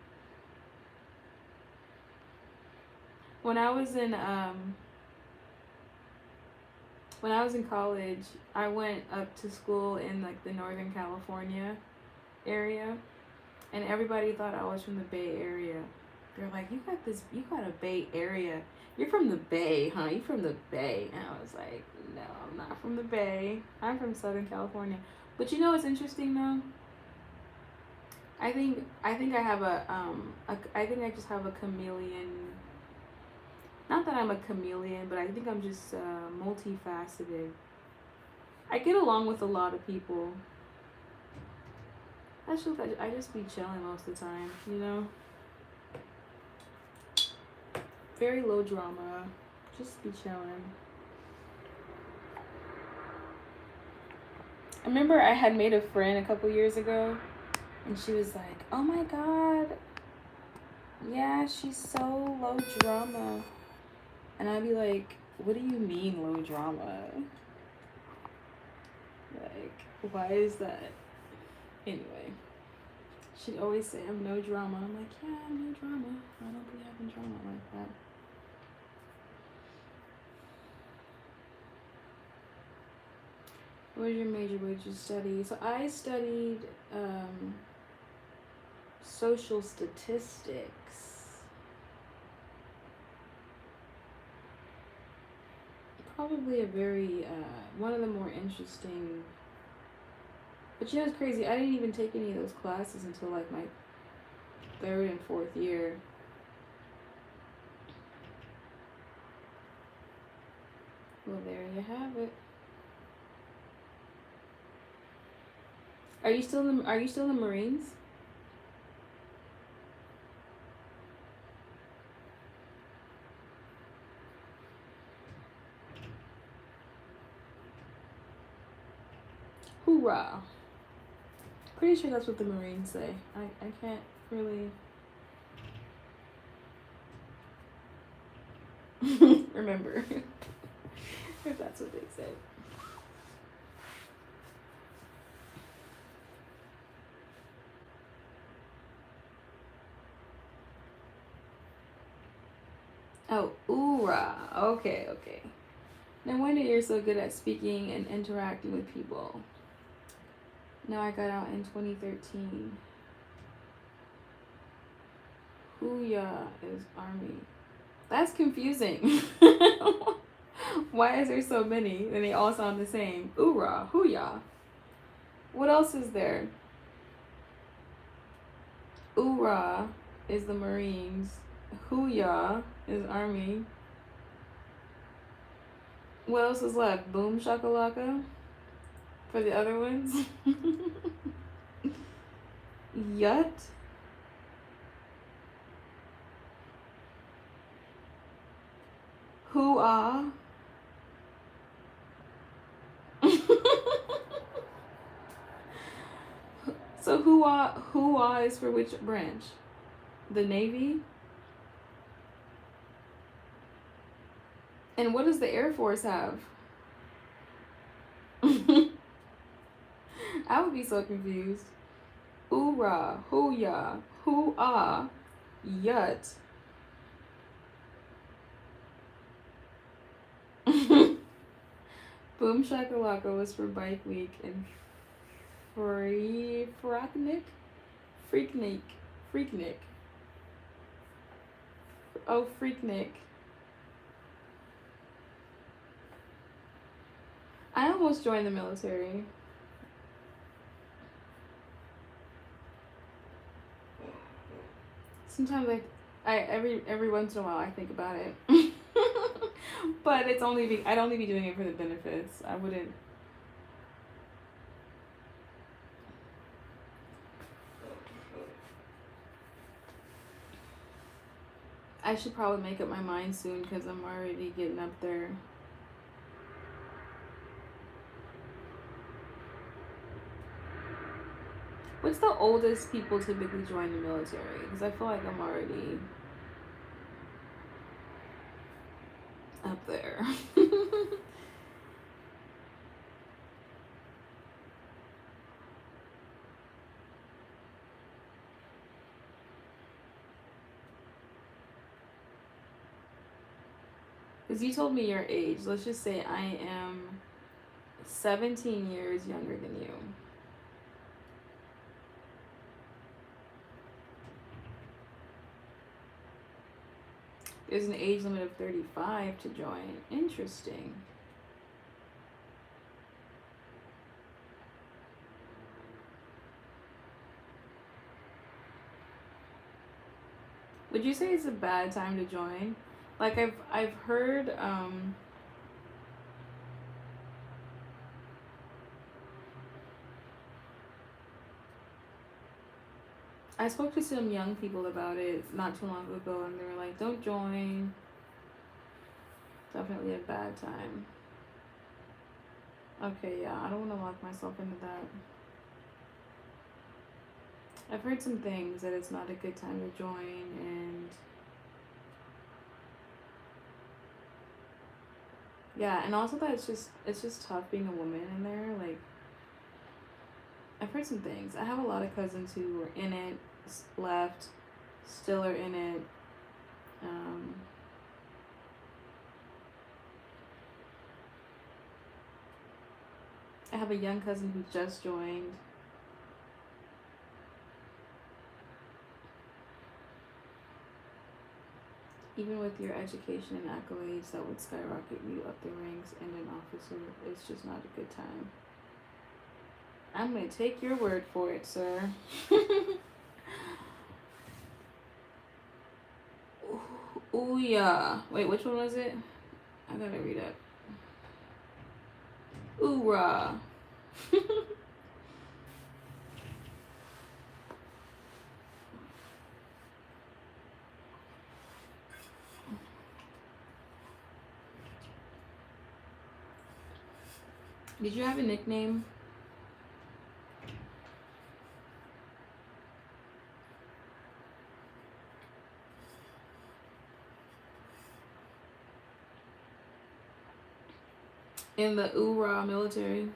When I was in college, I went up to school in like the Northern California area, and everybody thought I was from the Bay Area. They're like, you got a Bay Area. You're from the Bay, huh? You from the Bay. And I was like, no, I'm not from the Bay. I'm from Southern California. But you know what's interesting though? I think I have I think I just have a chameleon. Not that I'm a chameleon, but I think I'm just multifaceted. I get along with a lot of people. I just be chilling most of the time, you know? Very low drama. Just be chilling. I remember I had made a friend a couple years ago, and she was like, oh my god, yeah, she's so low drama. And I'd be like, what do you mean low drama? Like, why is that? Anyway, she'd always say, I'm no drama. I'm like, yeah, I'm no drama. I don't be having drama like that. What was your major? What did you study? So I studied social statistics. Probably a very, one of the more interesting. But you know, it's crazy. I didn't even take any of those classes until like my 3rd and 4th year. Well, there you have it. Are you still in the Marines? Hoorah. Pretty sure that's what the Marines say. I can't really remember if that's what they say. Oh, oorah. Okay. No wonder you're so good at speaking and interacting with people. No, I got out in 2013. Hooyah is Army. That's confusing. Why is there so many? And they all sound the same. Oorah, hooyah. What else is there? Oorah is the Marines. Hooyah is Army. What else is left? Boom shakalaka for the other ones. Yut. Hoo-ah. So Hua is for which branch? The Navy? And what does the Air Force have? I would be so confused. Oorah, hooyah, hoo-ah, yut. Boom Shakalaka was for Bike Week, and Freaknik? Freaknik. Oh, Freaknik. I almost joined the military. Sometimes I every once in a while I think about it. But I'd only be doing it for the benefits. I wouldn't. I should probably make up my mind soon because I'm already getting up there. What's the oldest people typically join the military? Because I feel like I'm already up there. Because you told me your age. Let's just say I am 17 years younger than you. There's an age limit of 35 to join. Interesting. Would you say it's a bad time to join? Like I've heard I spoke to some young people about it not too long ago, and they were like, don't join. Definitely a bad time. Okay, yeah, I don't want to lock myself into that. I've heard some things that it's not a good time to join, and yeah, and also that it's just tough being a woman in there. Like, I've heard some things. I have a lot of cousins who were in it, left, still are in it. I have a young cousin who just joined. Even with your education and accolades that would skyrocket you up the ranks and an officer, it's just not a good time. I'm gonna take your word for it, sir. Ooh, yeah. Wait, which one was it? I gotta read it. Oorah. Did you have a nickname? In the Oorah military?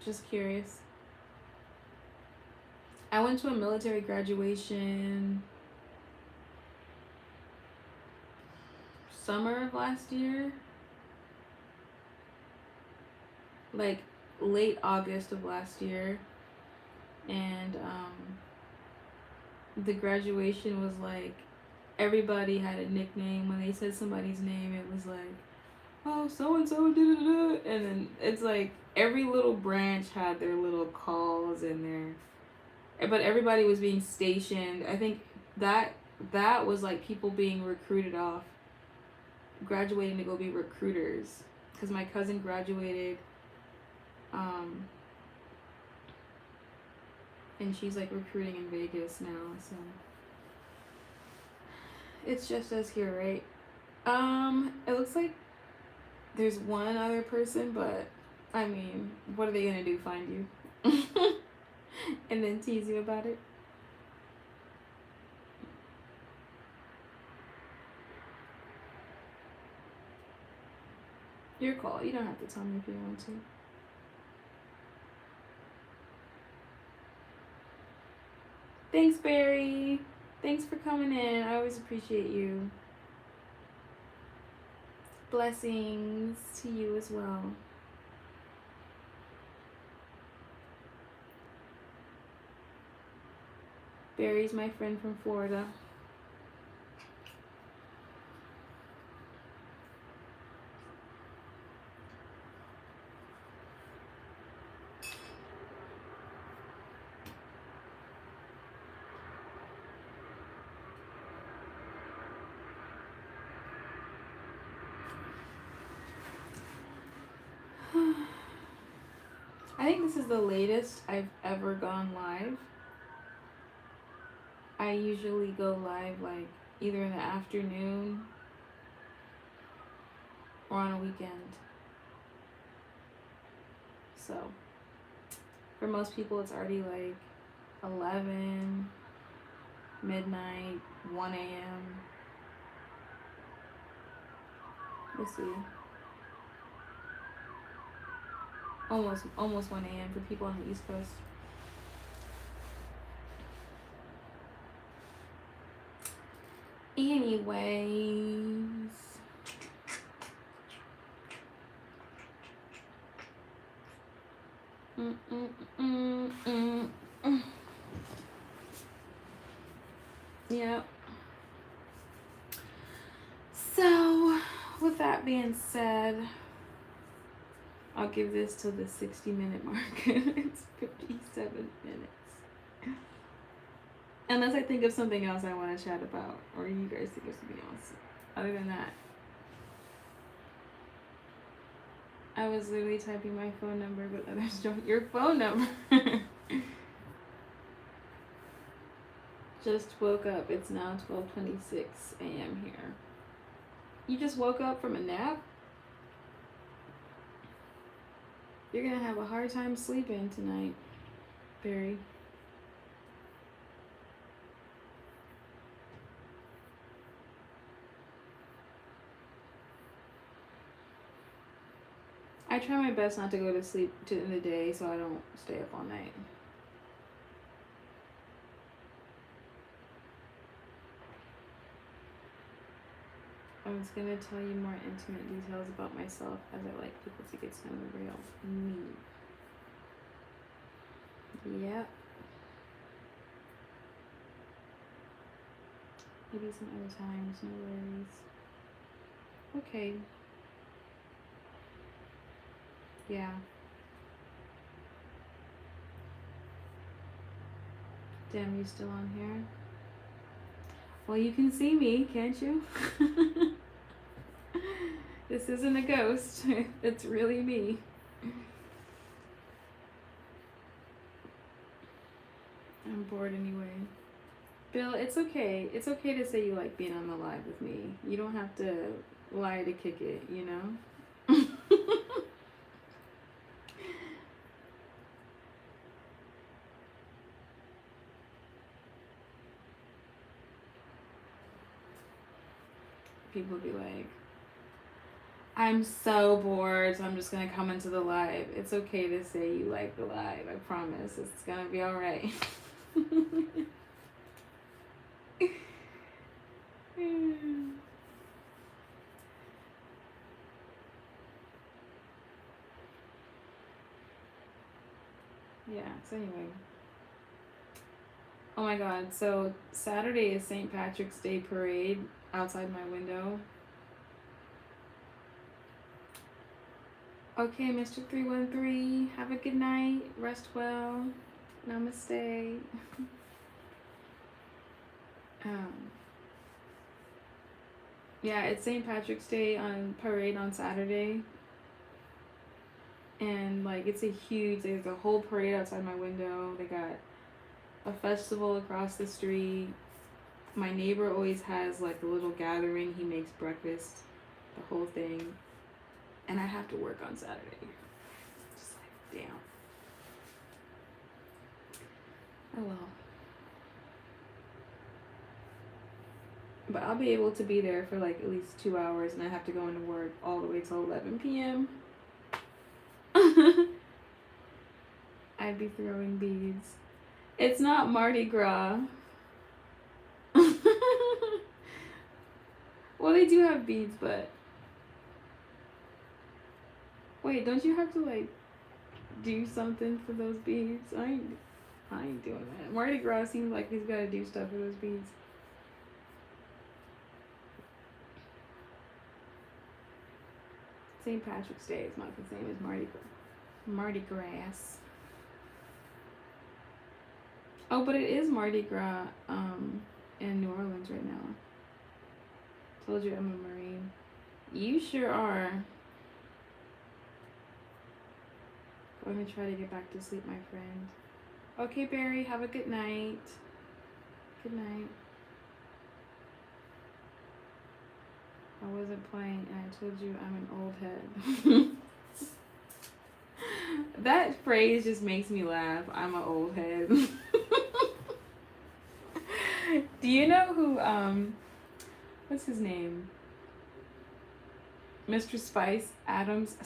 Just curious. I went to a military graduation summer of last year. Like late August of last year. And the graduation was like everybody had a nickname. When they said somebody's name, it was like, oh, so and so, and then it's like every little branch had their little calls and but everybody was being stationed. I think that was like people being recruited off, graduating to go be recruiters. Because my cousin graduated, and she's like recruiting in Vegas now. So It's just us here, right? It looks like there's one other person, but I mean, what are they gonna do? Find you and then tease you about it? Your call. You don't have to tell me if you want to. Thanks, Barry. Thanks for coming in. I always appreciate you. Blessings to you as well. Barry's my friend from Florida. I think this is the latest I've ever gone live. I usually go live like either in the afternoon or on a weekend. So for most people it's already like 11, midnight, 1 a.m. Let's see. Almost 1 a.m. for people on the East Coast. Anyways. Yep. So, with that being said, I'll give this to the 60-minute mark. It's 57 minutes. Unless I think of something else I want to chat about, or you guys think of something else. Other than that, I was literally typing my phone number, but others don't. Your phone number. Just woke up. It's now 12:26 a.m. here. You just woke up from a nap? You're gonna have a hard time sleeping tonight, Barry. I try my best not to go to sleep in the day so I don't stay up all night. I was gonna tell you more intimate details about myself as I like people to get to know the real me. Yep. Maybe some other times, no worries. Okay. Yeah. Damn, you still on here? Well, you can see me, can't you? This isn't a ghost. It's really me. I'm bored anyway. Bill, it's okay. It's okay to say you like being on the live with me. You don't have to lie to kick it, you know? People be like, I'm so bored, so I'm just gonna come into the live. It's okay to say you like the live. I promise. It's gonna be alright. Yeah, so anyway. Oh my god, so Saturday is St. Patrick's Day parade outside my window. Okay, Mr. 313, have a good night. Rest well. Namaste. Yeah, it's St. Patrick's Day on parade on Saturday. And like it's there's a whole parade outside my window. They got a festival across the street. My neighbor always has like a little gathering. He makes breakfast, the whole thing, and I have to work on Saturday. Just like, damn. Oh well. But I'll be able to be there for like at least 2 hours, and I have to go into work all the way till 11 p.m. I'd be throwing beads. It's not Mardi Gras. Well, they do have beads, but wait, don't you have to like do something for those beads? I ain't doing that. Mardi Gras seems like he's gotta do stuff for those beads. St. Patrick's Day is not the same as Mardi Gras. Oh, but it is Mardi Gras in New Orleans right now. Told you I'm a Marine. You sure are. I'm gonna try to get back to sleep, my friend. Okay, Barry, have a good night. Good night. I wasn't playing and I told you I'm an old head. That phrase just makes me laugh. I'm an old head. Do you know who what's his name? Mr. Spice Adams.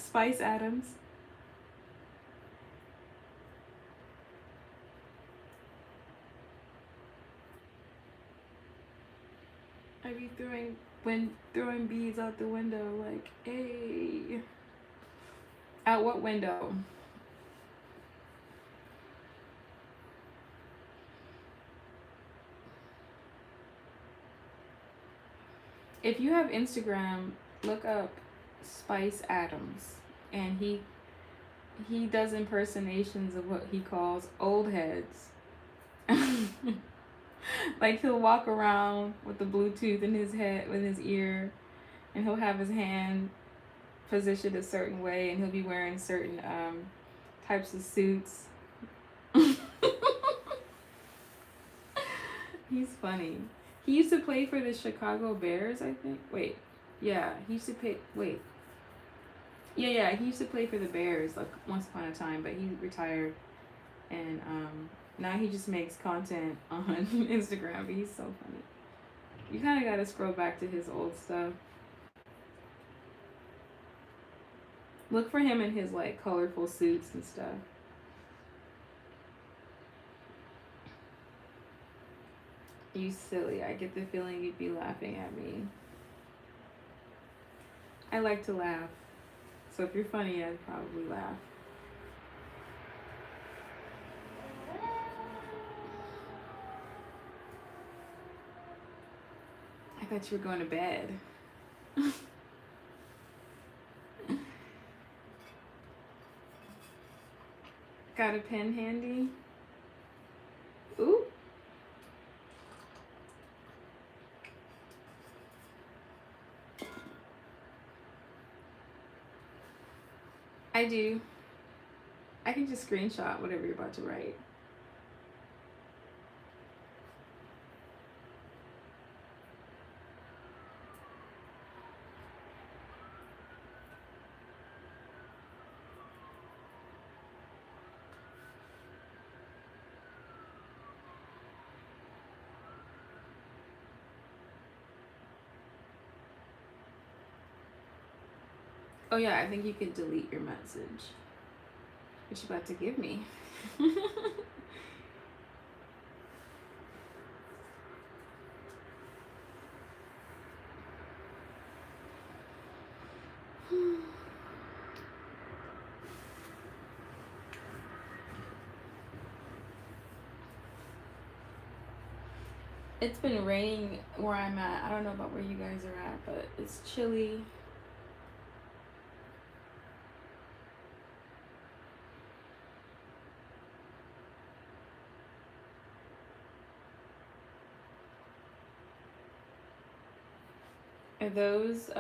I be throwing beads out the window like, hey. Out what window? If you have Instagram, look up Spice Adams, and he does impersonations of what he calls old heads. Like he'll walk around with the Bluetooth in his head, with his ear, and he'll have his hand positioned a certain way, and he'll be wearing certain types of suits. He's funny. He used to play for the Chicago Bears, I think. Wait, yeah, he used to play. Wait, yeah, he used to play for the Bears like once upon a time, but he retired, and now he just makes content on Instagram. But he's so funny. You kind of gotta scroll back to his old stuff. Look for him in his like colorful suits and stuff. You silly. I get the feeling you'd be laughing at me. I like to laugh. So if you're funny, I'd probably laugh. I thought you were going to bed. Got a pen handy? Ooh. I do. I can just screenshot whatever you're about to write. Oh yeah, I think you could delete your message. What you about to give me? It's been raining where I'm at. I don't know about where you guys are at, but it's chilly. Are those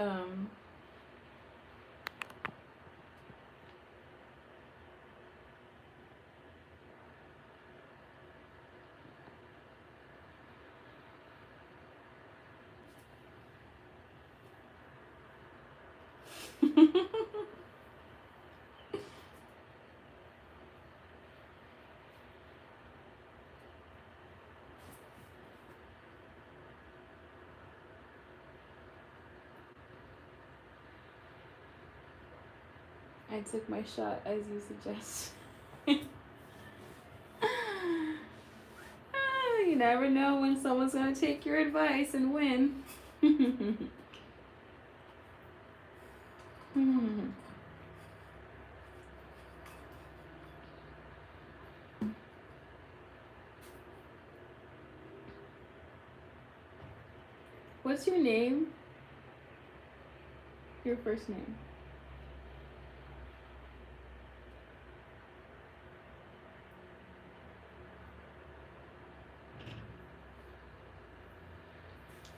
I took my shot as you suggest. You never know when someone's gonna take your advice and win. What's your name? Your first name.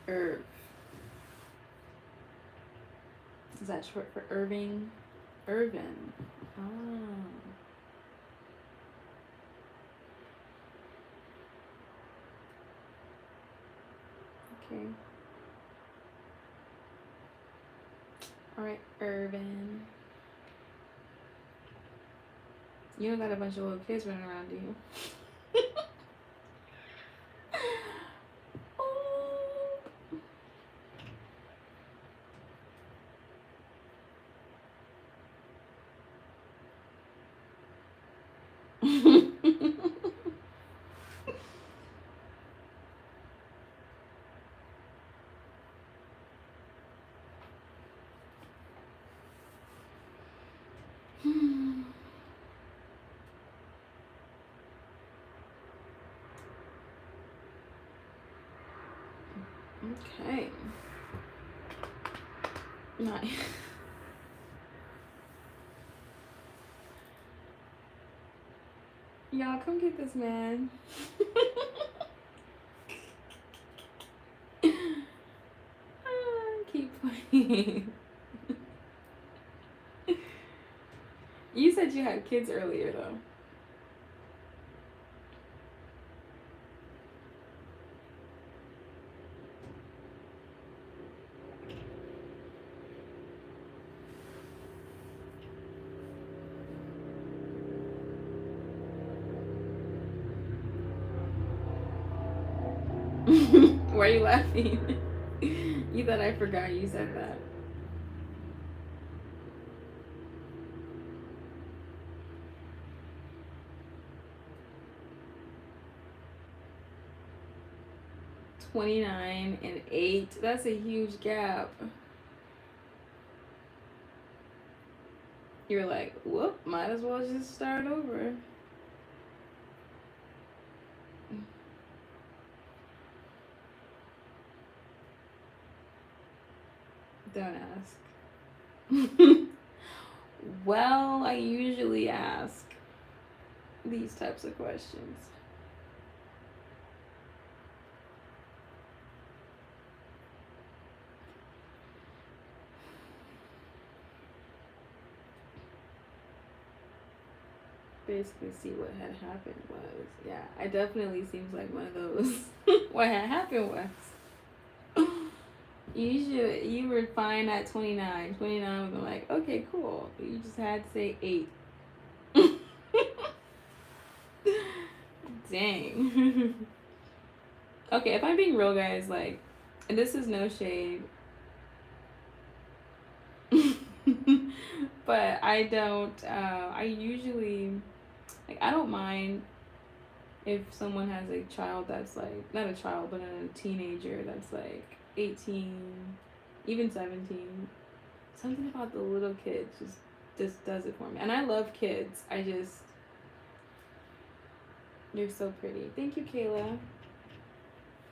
Irv. Is that short for Irving? Irvin. Oh. Okay. Alright, Irvin. You don't got a bunch of little kids running around, do you? Okay. Nice. Y'all come get this man. Keep playing. You said you had kids earlier though. Why are you laughing? You thought I forgot you said that. $29 and $8. That's a huge gap. You're like, whoop, might as well just start over. Don't ask. Well, I usually ask these types of questions. Basically see what had happened was. Yeah, it definitely seems like one of those. What had happened was. You were fine at 29. 29 was like, okay, cool. You just had to say 8. Dang. Okay, if I'm being real, guys, like, and this is no shade. But I don't, I usually, like, I don't mind if someone has a child that's like, not a child, but a teenager that's like 18, even 17. Something about the little kids just does it for me. And I love kids. You're so pretty. Thank you, Kayla.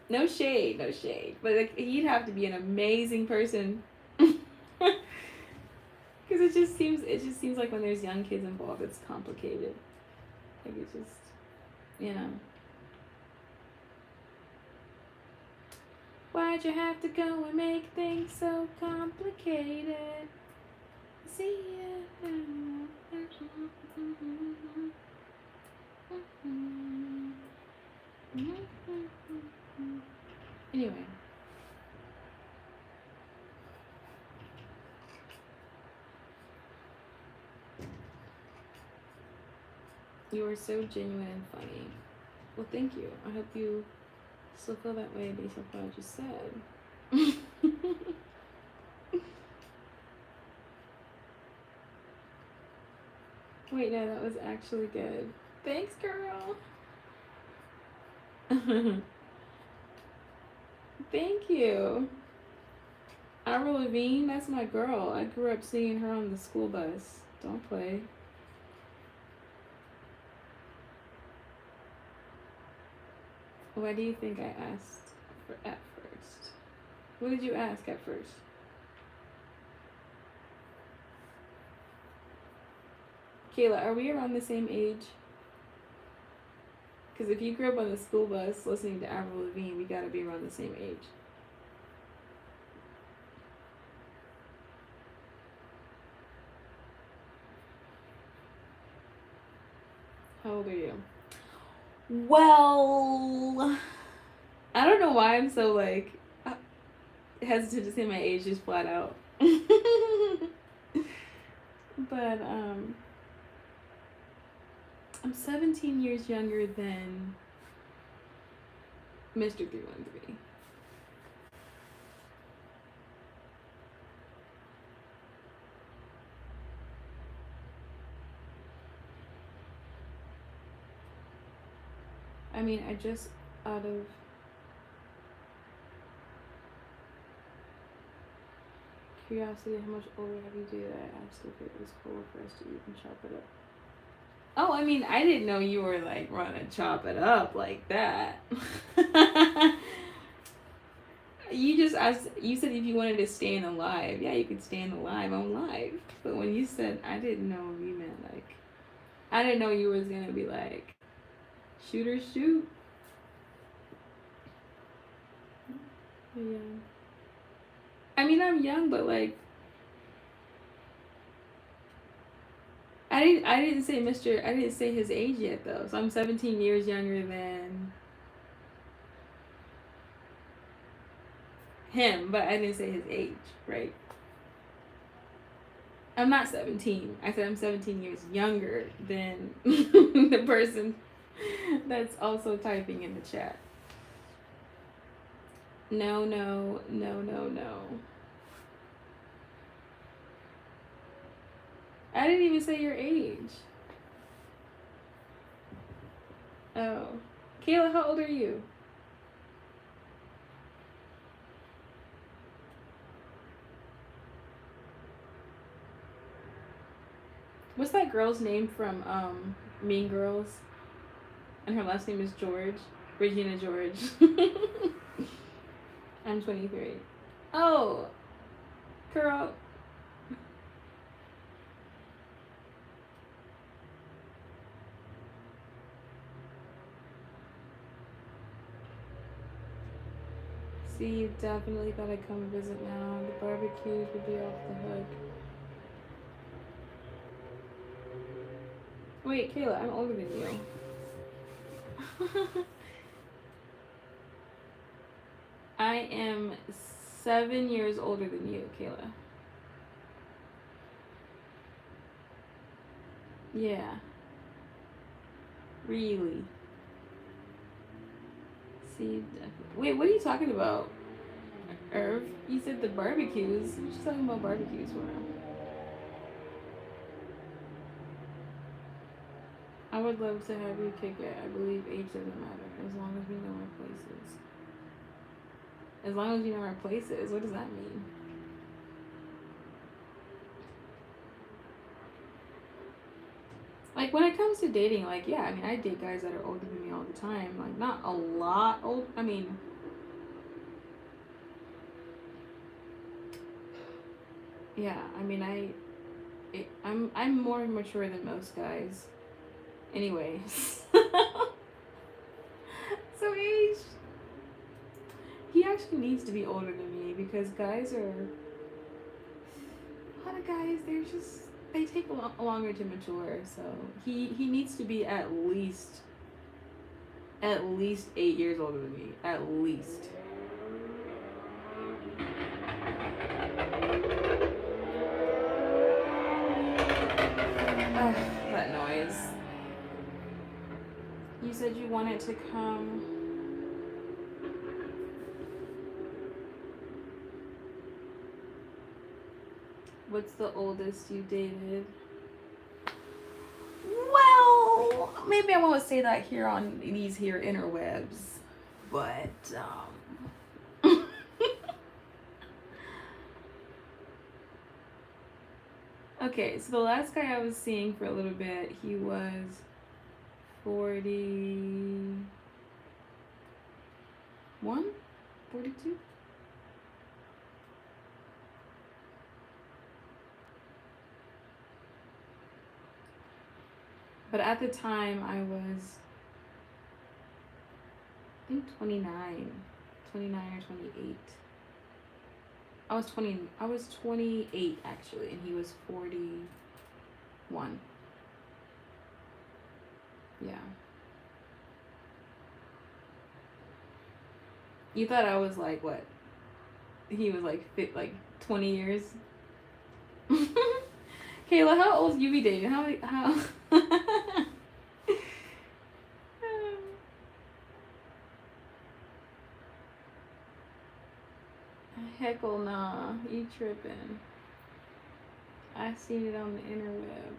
No shade, no shade. But like, you'd have to be an amazing person. Because it just seems like when there's young kids involved, it's complicated. Like it just, you know. Why'd you have to go and make things so complicated? See ya. Anyway. You are so genuine and funny. Well, thank you. I hope you still feel that way based on what I just said. Wait, no, that was actually good. Thanks, girl. Thank you. Avril Lavigne, that's my girl. I grew up seeing her on the school bus. Don't play. What do you think I asked at first? What did you ask at first? Kayla, are we around the same age? Because if you grew up on the school bus listening to Avril Lavigne, we gotta be around the same age. How old are you? Well, I don't know why I'm so like hesitant to say my age just flat out. But I'm 17 years younger than Mr. 313. I mean, I just out of curiosity, how much older have you dated? I asked if it was cool for us to even chop it up. Oh, I mean, I didn't know you were like running to chop it up like that. You just asked, you said if you wanted to stay in the live. Yeah, you could stay in the live. I'm live. But when you said, I didn't know you meant like, I didn't know you was gonna be like, shoot or shoot. Yeah. I mean, I'm young, but like, I didn't say Mr. I didn't say his age yet though. So I'm 17 years younger than him, but I didn't say his age, right? I'm not 17. I said I'm 17 years younger than the person that's also typing in the chat. No, no, no, no, no. I didn't even say your age. Oh. Kayla, how old are you? What's that girl's name from Mean Girls? And her last name is George. Regina George. I'm 23. Oh, girl. See, you definitely gotta come visit now. The barbecues would be off the hook. Wait, Kayla, I'm older than you. I am 7 years older than you, Kayla. Yeah. Really. See, wait, what are you talking about, Irv? You said the barbecues. What you talking about barbecues for? I would love to have you kick it. I believe age doesn't matter as long as we know our places. As long as you know our places. What does that mean? Like when it comes to dating, like yeah, I mean I date guys that are older than me all the time. Like not a lot old. I mean, yeah. I mean I'm more mature than most guys. Anyways. So age. He actually needs to be older than me because guys are. A lot of guys, they take longer to mature. So he needs to be at least 8 years older than me. At least. That noise. You said you wanted to come. What's the oldest you dated? maybe I won't say that here on these here interwebs, but okay, so the last guy I was seeing for a little bit, he was 41, 42. But at the time I was, I think 29 or 28. I was 28 actually, and he was 41. Yeah. You thought I was like what? He was like 20 years. Kayla, how old you be dating? How Heckle nah, you tripping. I seen it on the interweb.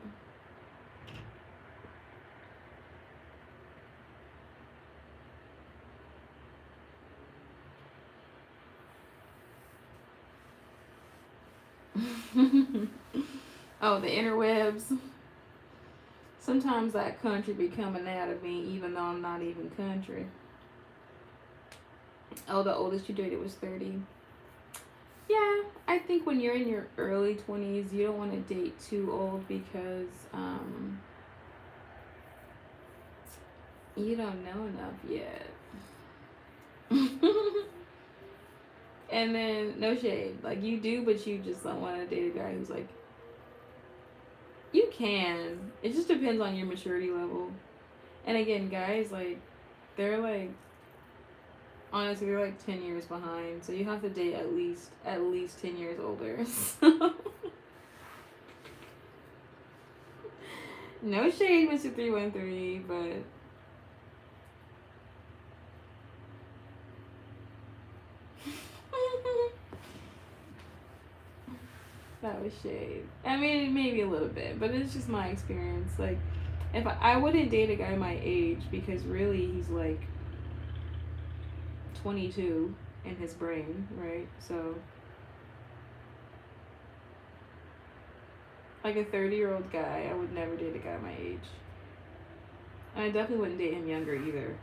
Oh, the interwebs. Sometimes that country be coming out of me even though I'm not even country. Oh, the oldest you dated was 30. Yeah, I think when you're in your early 20s, you don't want to date too old because you don't know enough yet. And then, no shade, like you do, but you just don't want to date a guy who's like, you can. It just depends on your maturity level. And again, guys, like, they're like, honestly, they're like 10 years behind. So you have to date at least 10 years older. So. No shade, Mr. 313, but. That was shade. I mean, maybe a little bit, but it's just my experience. Like, if I wouldn't date a guy my age because really he's like 22 in his brain, right? So, like a 30-year-old guy, I would never date a guy my age. And I definitely wouldn't date him younger either.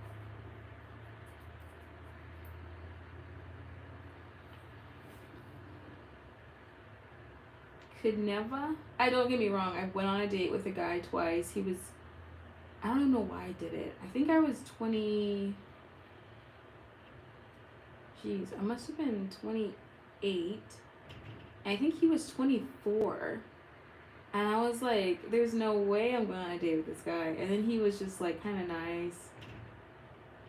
Could never. I don't get me wrong. I went on a date with a guy twice. He was, I don't even know why I did it. I think I was 20. Jeez, I must have been 28. And I think he was 24. And I was like, there's no way I'm going on a date with this guy. And then he was just like kind of nice.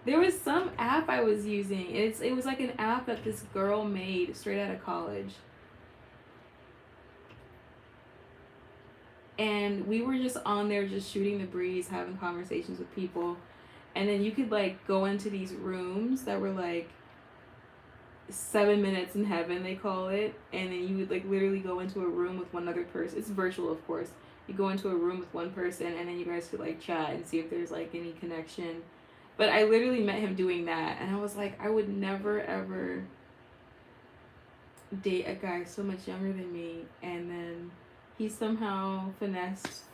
There was some app I was using. It was like an app that this girl made straight out of college. And we were just on there just shooting the breeze, having conversations with people. And then you could like go into these rooms that were like 7 minutes in heaven, they call it. And then you would like literally go into a room with one other person. It's virtual, of course. You go into a room with one person and then you guys could like chat and see if there's like any connection. But I literally met him doing that. And I was like, I would never ever date a guy so much younger than me. And then he somehow finessed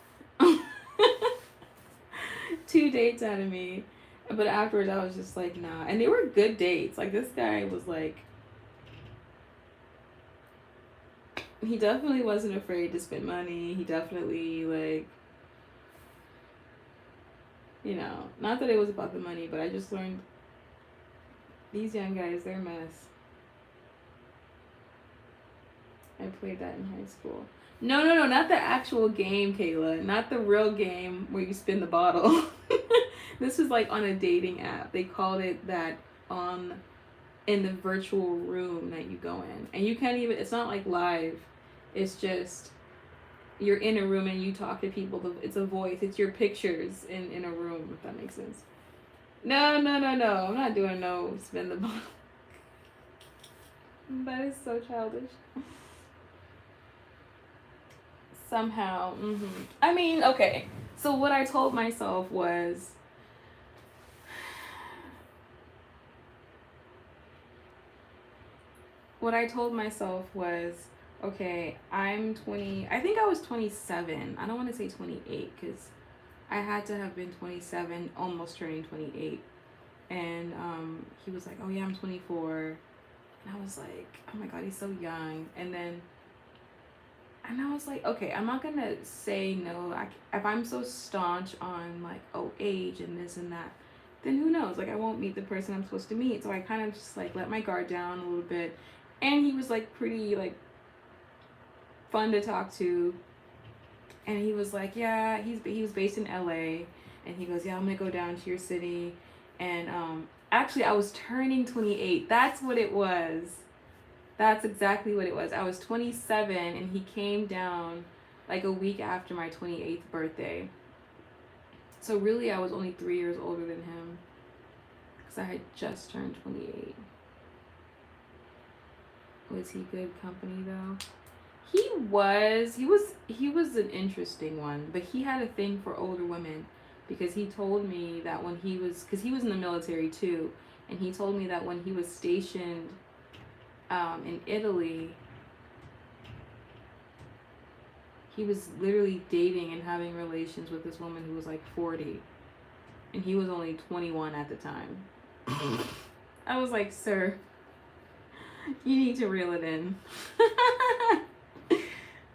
2 dates out of me. But afterwards, I was just like, nah. And they were good dates. Like, this guy was like, he definitely wasn't afraid to spend money. He definitely, like, you know, not that it was about the money, but I just learned these young guys, they're a mess. I played that in high school. No, not the actual game, Kayla. Not the real game where you spin the bottle. This was like on a dating app. They called it that in the virtual room that you go in. And you can't even, it's not like live. It's just, you're in a room and you talk to people. It's a voice. It's your pictures in a room, if that makes sense. No. I'm not doing no spin the bottle. That is so childish. Somehow. I mean, okay. So what I told myself was, okay, I'm 20. I think I was 27. I don't want to say 28 because I had to have been 27, almost turning 28. And he was like, "Oh yeah, I'm 24." And I was like, "Oh my god, he's so young." And I was like, "Okay, I'm not gonna say no. If I'm so staunch on like, oh, age and this and that, then who knows? Like, I won't meet the person I'm supposed to meet." So I kind of just like let my guard down a little bit. And he was like pretty like fun to talk to. And he was like, "Yeah, he was based in LA." And he goes, "Yeah, I'm gonna go down to your city." And actually, I was turning 28. That's what it was. That's exactly what it was. I was 27 and he came down like a week after my 28th birthday. So really, I was only 3 years older than him because I had just turned 28. Was he good company though? He was. He was an interesting one, but he had a thing for older women because he told me that when he was, because he was in the military too, and he told me that when he was stationed in Italy, he was literally dating and having relations with this woman who was like 40, and he was only 21 at the time. I was like, "Sir, you need to reel it in."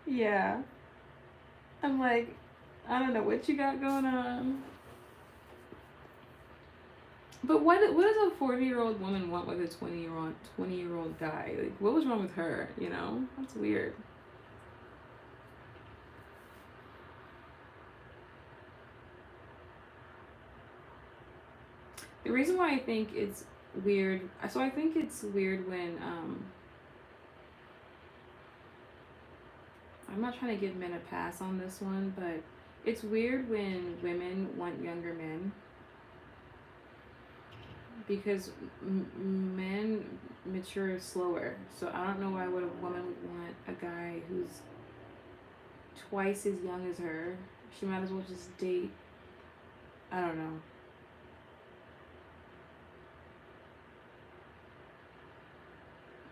Yeah. I'm like, I don't know what you got going on. But what does a 40-year-old woman want with a 20-year-old guy? Like, what was wrong with her, you know? That's weird. The reason why I think it's weird, so I think it's weird when I'm not trying to give men a pass on this one, but it's weird when women want younger men because men mature slower. So I don't know why would a woman would want a guy who's twice as young as her. She might as well just date. I don't know.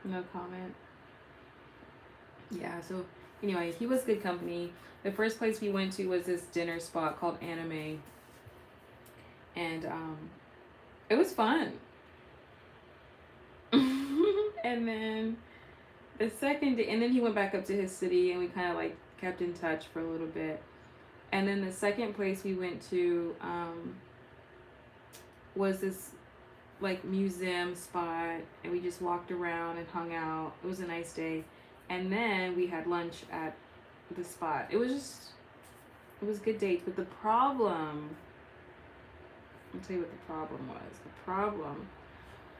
No comment. Yeah, so anyway, he was good company. The first place we went to was this dinner spot called Anime. And it was fun. And then the second day, and then he went back up to his city and we kind of like kept in touch for a little bit. And then the second place we went to was this like museum spot, and we just walked around and hung out. It was a nice day. And then we had lunch at the spot. It was good dates. But the problem, I'll tell you what the problem was. The problem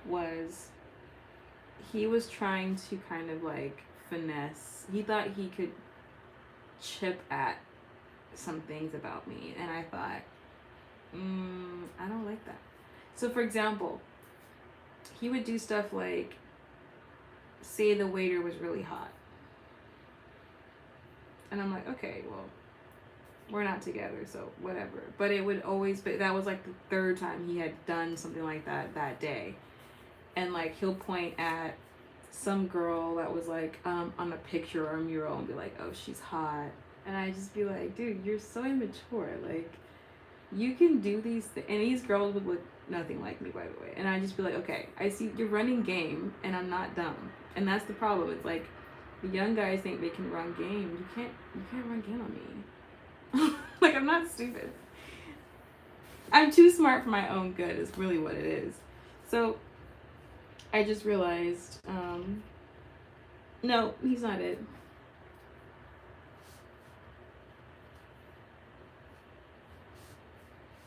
was he was trying to kind of like finesse. He thought he could chip at some things about me, and I thought, I don't like that. So for example, he would do stuff like say the waiter was really hot. And I'm like, okay, well, we're not together, so whatever. But it would always, but that was like the third time he had done something like that day. And like he'll point at some girl that was like on a picture or a mural and be like, "Oh, she's hot." And I just be like, "Dude, you're so immature. Like, you can do these and these girls would look nothing like me, by the way." And I just be like, "Okay, I see you're running game and I'm not dumb." And that's the problem. It's like the young guys think they can run game. You can't run game on me. Like, I'm not stupid. I'm too smart for my own good is really what it is. So I just realized, no, he's not it.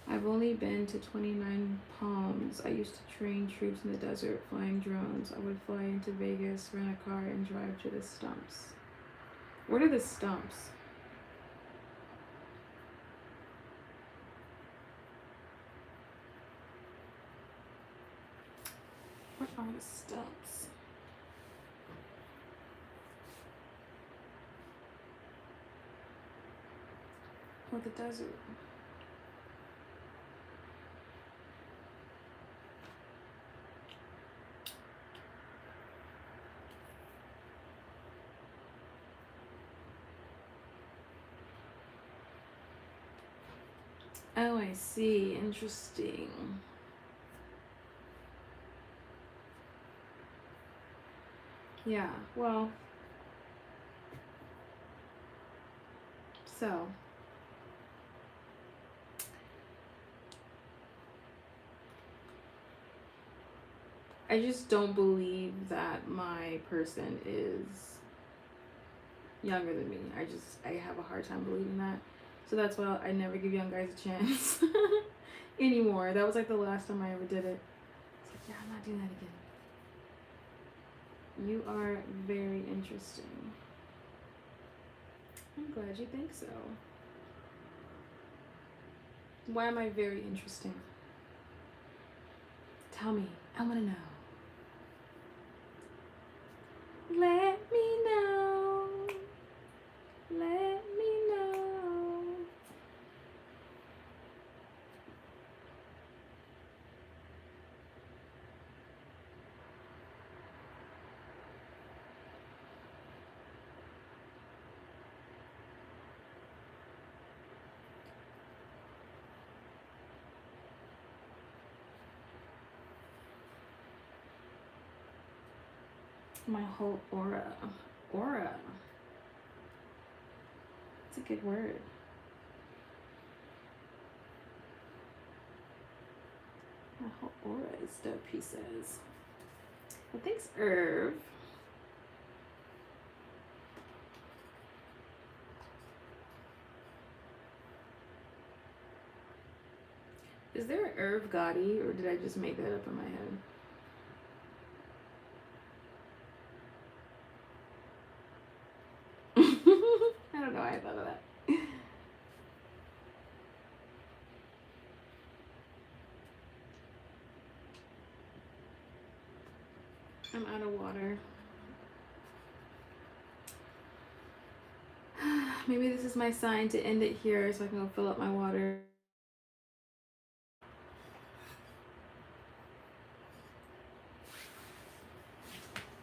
I've only been to 29 Palms. I used to train troops in the desert, flying drones. I would fly into Vegas, rent a car, and drive to the stumps. What are the stumps? What are the stumps? Or the desert. Oh, I see. Interesting. Yeah, well, so I just don't believe that my person is younger than me. I have a hard time believing that. So that's why I never give young guys a chance anymore. That was like the last time I ever did it. It's like, yeah, I'm not doing that again. You are very interesting. I'm glad you think so. Why am I very interesting? Tell me. I want to know. Let me know. Let me know. My whole aura. Aura. It's a good word. My whole aura is dope, he says. Well, thanks, Irv. Is there an Irv Gotti, or did I just make that up in my head? I don't know why I thought of that. I'm out of water. Maybe this is my sign to end it here so I can go fill up my water.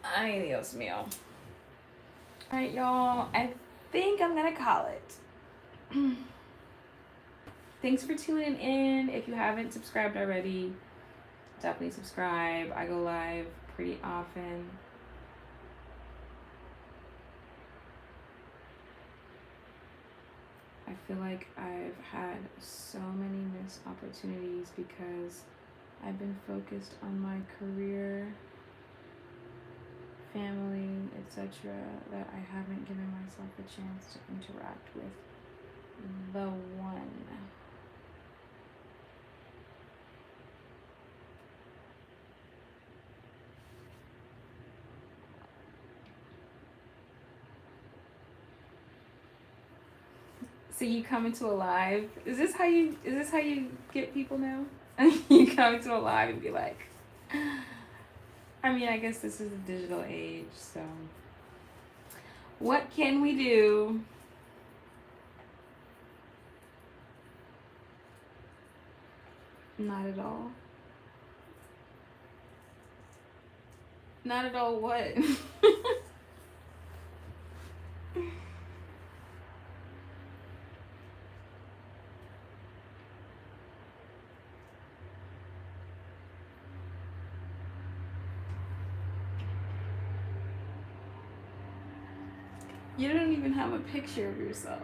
Ay, Dios mío. Alright, y'all. I think I'm gonna call it. Thanks for tuning in. If you haven't subscribed already, definitely subscribe. I go live pretty often. I feel like I've had so many missed opportunities because I've been focused on my career, family, etc., that I haven't given myself a chance to interact with the one. So you come into a live. Is this how you get people now? You come into a live and be like, I mean, I guess this is a digital age, so what can we do? Not at all. Not at all what? You don't even have a picture of yourself.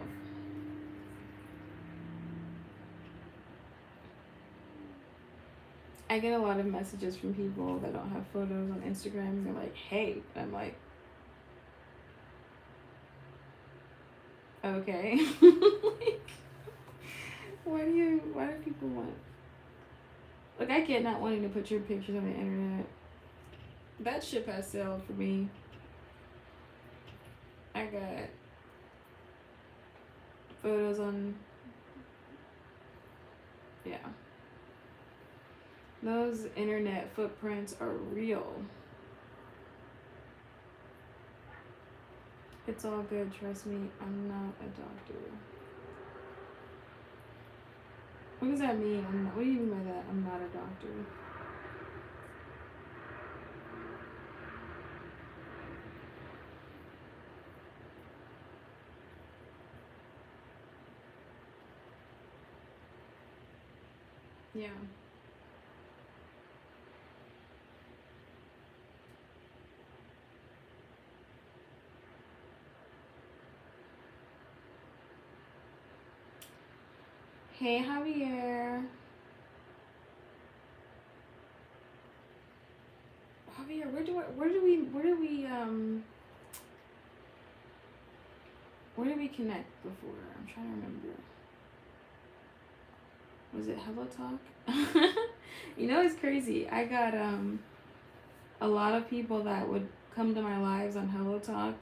I get a lot of messages from people that don't have photos on Instagram, and they're like, hey. And I'm like, okay. Like, why do people want? Like, I get not wanting to put your pictures on the internet. That ship has sailed for me. I got photos on, yeah. Those internet footprints are real. It's all good, trust me. I'm not a doctor. What does that mean? What do you mean by that? I'm not a doctor. Yeah. Hey Javier. Javier, where did we connect before? I'm trying to remember. Was it Hello Talk? You know, it's crazy. I got a lot of people that would come to my lives on Hello Talk.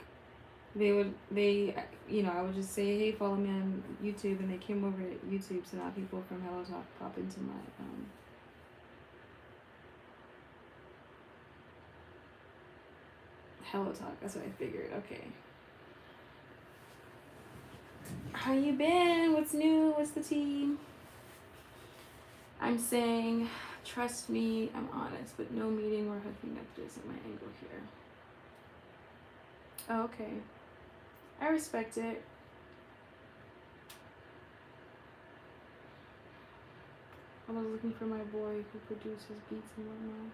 I would just say, hey, follow me on YouTube, and they came over to YouTube, so now people from Hello Talk pop into my Hello Talk. That's what I figured. Okay. How you been? What's new? What's the tea? I'm saying, trust me, I'm honest, but no meeting or hooking up isn't my angle here. Oh, okay. I respect it. I was looking for my boy who produces beats and whatnot.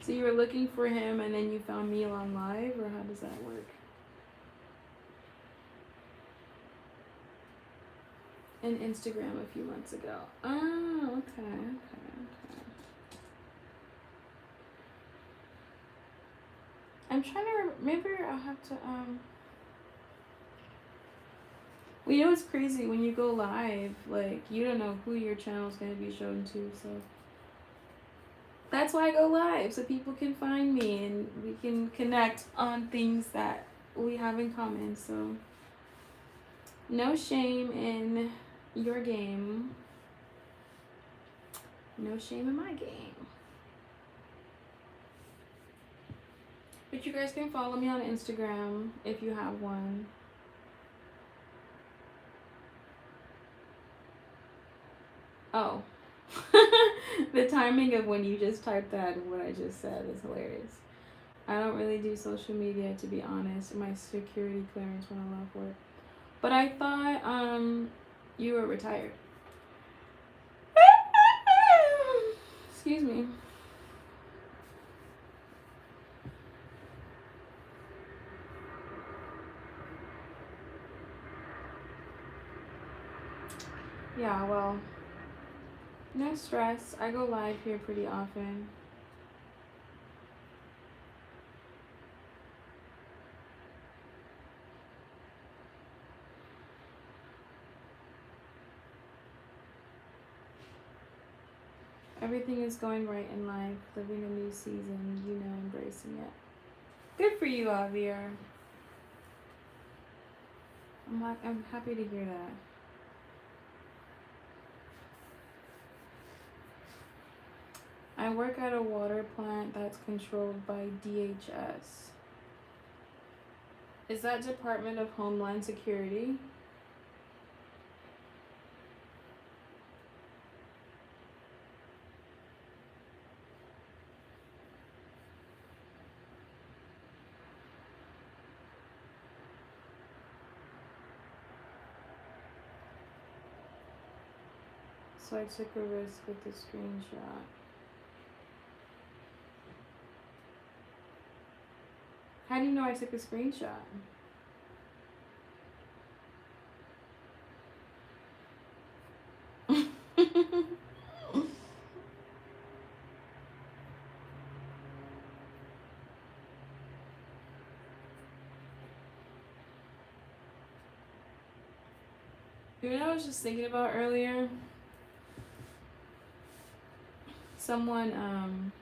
So you were looking for him and then you found me on live, or how does that work? And Instagram a few months ago. Oh, okay. I'm trying to remember. I'll have to Well, you know what's crazy? When you go live, like, you don't know who your channel's gonna be shown to, so that's why I go live, so people can find me and we can connect on things that we have in common. So no shame in your game. No shame in my game. But you guys can follow me on Instagram if you have one. Oh. The timing of when you just typed that and what I just said is hilarious. I don't really do social media, to be honest. My security clearance won't allow for it. But I thought you were retired. Excuse me. Yeah, well, no stress. I go live here pretty often. Everything is going right in life, living a new season, embracing it. Good for you, Javier. I'm happy to hear that. I work at a water plant that's controlled by DHS. Is that Department of Homeland Security? So I took a risk with the screenshot. How do you know I took a screenshot? You know what I was just thinking about earlier? Someone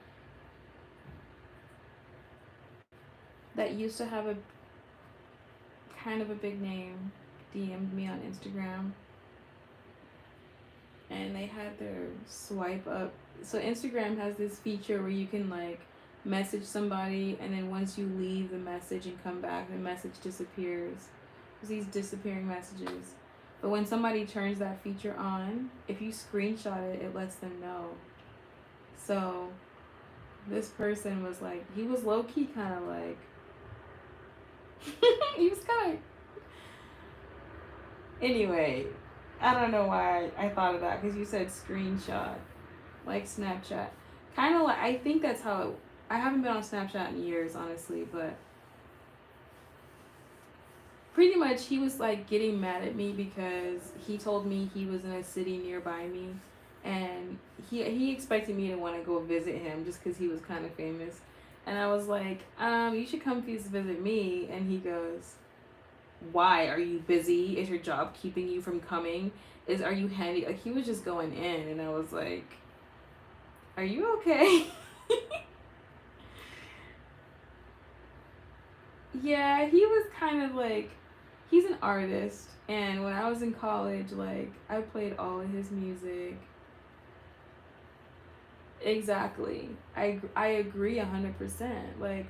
that used to have a kind of a big name DM'd me on Instagram, and they had their swipe up. So Instagram has this feature where you can like message somebody, and then once you leave the message and come back, the message disappears. There's these disappearing messages. But when somebody turns that feature on, if you screenshot it, it lets them know. So this person was like, he was low key kind of like, he was kind of. Anyway, I don't know why I thought of that because you said screenshot, like Snapchat. Kind of like, I think that's how it, I haven't been on Snapchat in years, honestly, but pretty much he was like getting mad at me because he told me he was in a city nearby me, and he expected me to want to go visit him just because he was kind of famous. And I was like, you should come visit me. And he goes, why? Are you busy? Is your job keeping you from coming? Are you handy? Like, he was just going in, and I was like, are you okay? Yeah, he was kind of like, he's an artist, and when I was in college, like, I played all of his music. Exactly. I agree 100%. Like,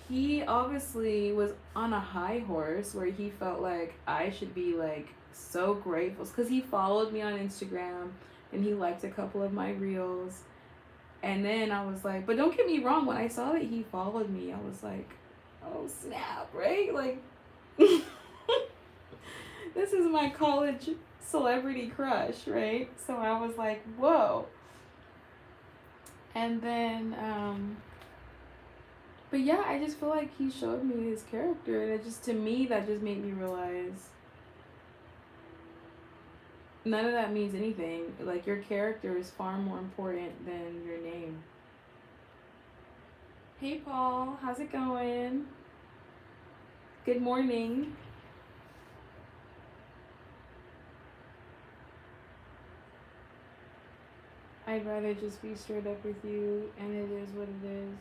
he obviously was on a high horse where he felt like I should be like so grateful because he followed me on Instagram and he liked a couple of my reels. And then I was like, but don't get me wrong, when I saw that he followed me, I was like, oh snap, right? Like, this is my college celebrity crush, right? So I was like, whoa. And then, but yeah, I just feel like he showed me his character, and it just, to me, that just made me realize none of that means anything. Like, your character is far more important than your name. Hey, Paul, how's it going? Good morning. I'd rather just be straight up with you, and it is what it is.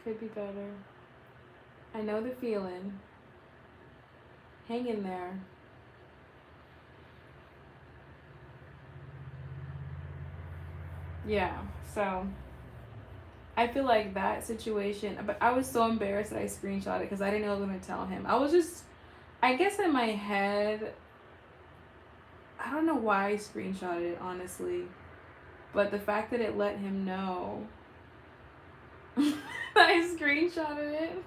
Could be better. I know the feeling. Hang in there. Yeah, so I feel like that situation, but I was so embarrassed that I screenshot it because I didn't know I was going to tell him. I was just, I guess in my head, I don't know why I screenshot it, honestly, but the fact that it let him know that I screenshotted it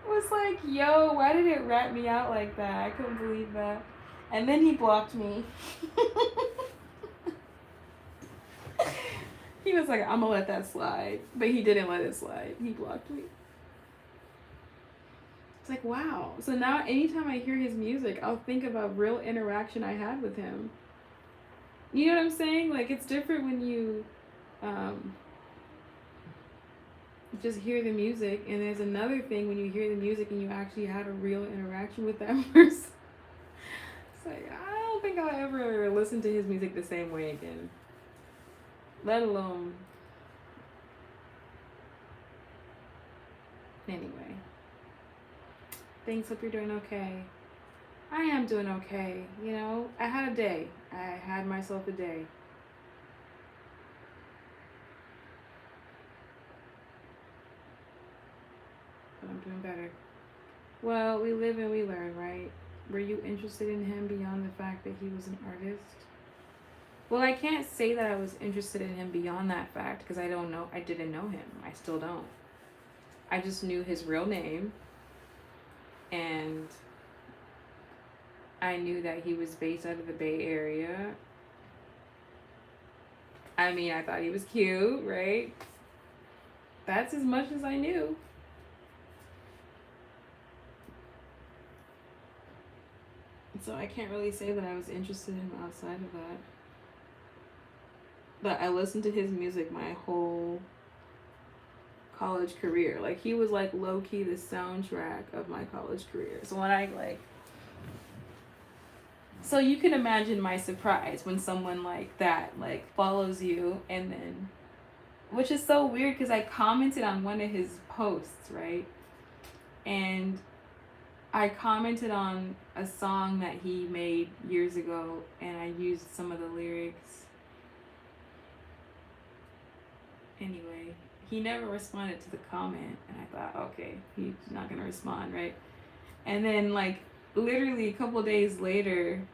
was like, yo, why did it rat me out like that? I couldn't believe that. And then he blocked me. He was like, I'm gonna let that slide. But he didn't let it slide. He blocked me. It's like, wow. So now anytime I hear his music, I'll think about real interaction I had with him. You know what I'm saying? Like, it's different when you just hear the music, and there's another thing when you hear the music and you actually had a real interaction with that person. It's like, I don't think I'll ever listen to his music the same way again. Let alone. Anyway. Thanks, hope you're doing okay. I am doing okay. You know, I had a day. I had myself a day. But I'm doing better. Well, we live and we learn, right? Were you interested in him beyond the fact that he was an artist? Well, I can't say that I was interested in him beyond that fact because I don't know. I didn't know him. I still don't. I just knew his real name, and I knew that he was based out of the Bay Area. I mean, I thought he was cute, right? That's as much as I knew. So I can't really say that I was interested in him outside of that. But I listened to his music my whole college career. Like, he was like low-key the soundtrack of my college career. So when I like, so you can imagine my surprise when someone like that like follows you, and then, which is so weird because I commented on one of his posts, right? And I commented on a song that he made years ago, and I used some of the lyrics. Anyway, he never responded to the comment, and I thought, okay, he's not gonna respond, right? And then like literally a couple days later,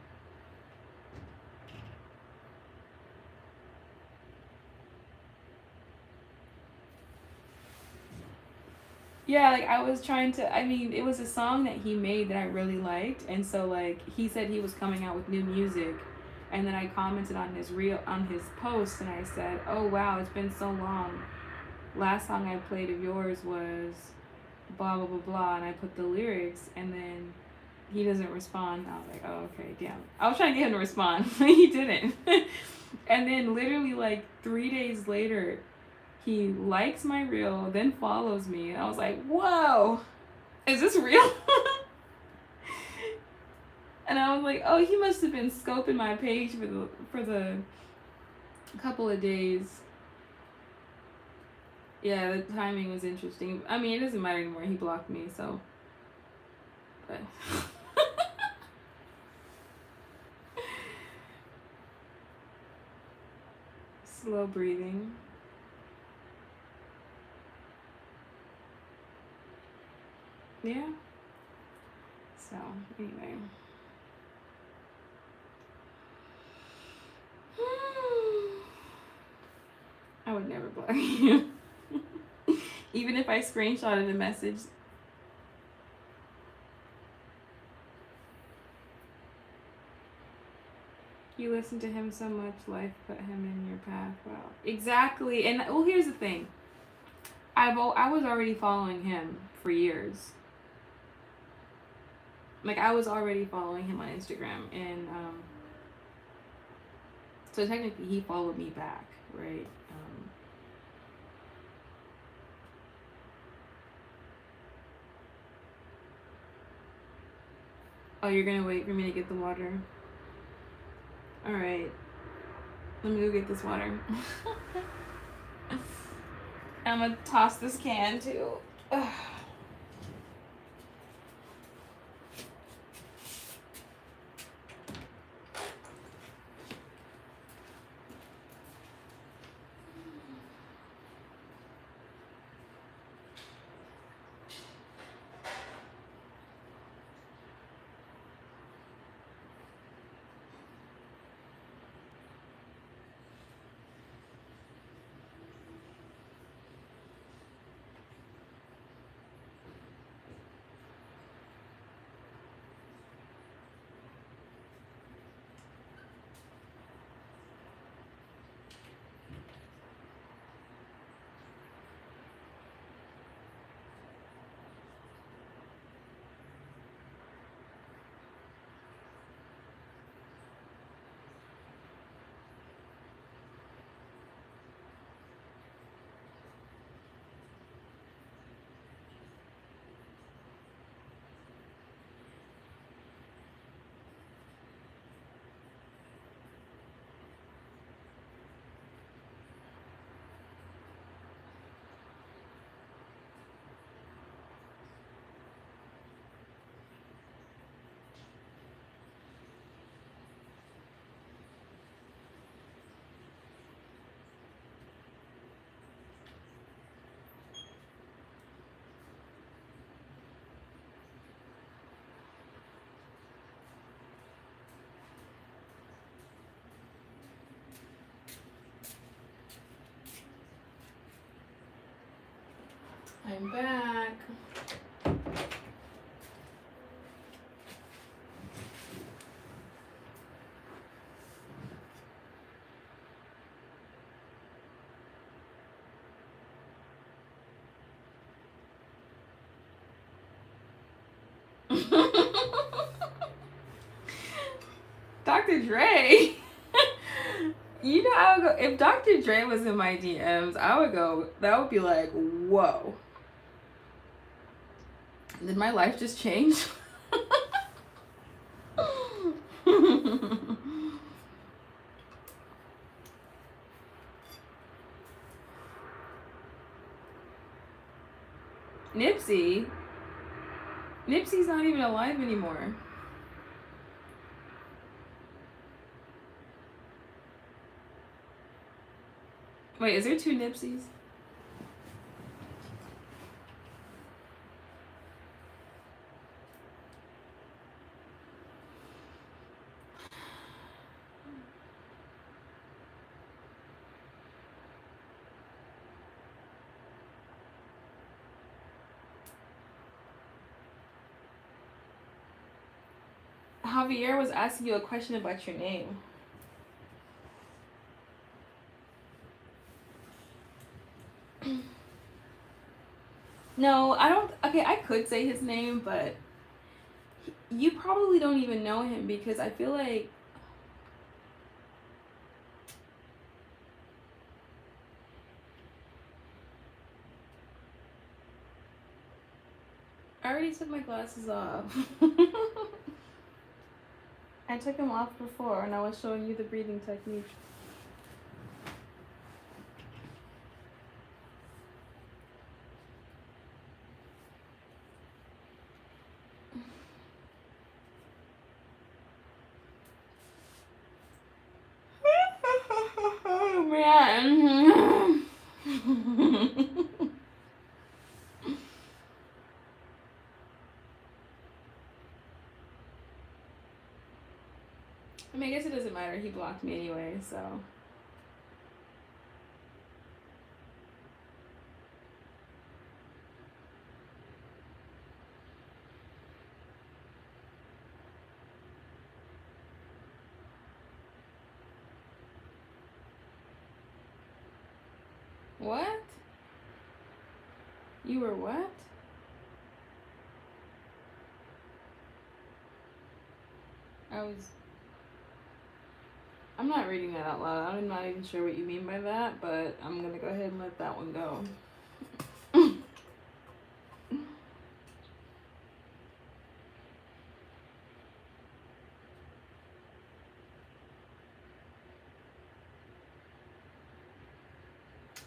yeah, like I was trying to, I mean, it was a song that he made that I really liked, and so like he said he was coming out with new music, and then I commented on his post, and I said, "Oh wow, it's been so long. Last song I played of yours was blah blah blah blah," and I put the lyrics, and then he doesn't respond. I was like, "Oh, okay, damn." I was trying to get him to respond, but he didn't. And then literally like 3 days later, he likes my reel, then follows me, and I was like, "Whoa, is this real?" And I was like, "Oh, he must have been scoping my page for the couple of days." Yeah, the timing was interesting. I mean, it doesn't matter anymore. He blocked me, so. But. Slow breathing. Yeah. So, anyway. I would never block you. Even if I screenshotted a message. You listen to him so much, life put him in your path. Wow. Exactly. And well, here's the thing. I was already following him for years. Like I was already following him on Instagram, and so technically he followed me back, right? Oh, you're gonna wait for me to get the water? All right. Let me go get this water. I'm gonna toss this can too. Ugh. I'm back. Dr. Dre. You know, I would go if Dr. Dre was in my DMs. I would go. That would be like, whoa. Did my life just change? Nipsey. Nipsey's not even alive anymore. Wait, is there two Nipseys? Javier was asking you a question about your name. No, I don't. Okay, I could say his name, but you probably don't even know him because I feel like I already took my glasses off. I took them off before and I was showing you the breathing technique. Man. I mean, I guess it doesn't matter. He blocked me anyway, so. What? You were what? I'm not reading that out loud. I'm not even sure what you mean by that, but I'm gonna go ahead and let that one go.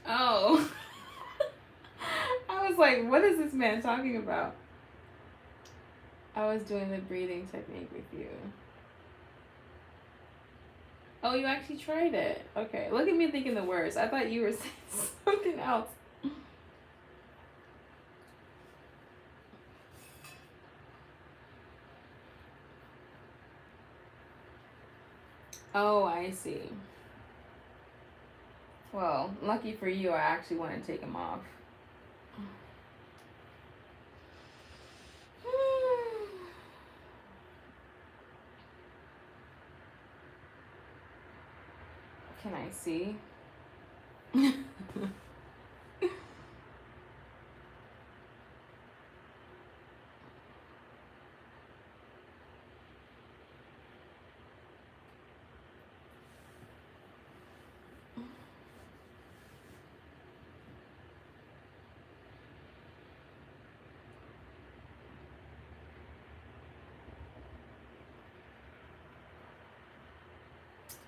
Oh. I was like, what is this man talking about? I was doing the breathing technique with you. Oh, you actually tried it. Okay, look at me thinking the worst. I thought you were saying something else. Oh, I see. Well, lucky for you, I actually want to take him off. Can I see?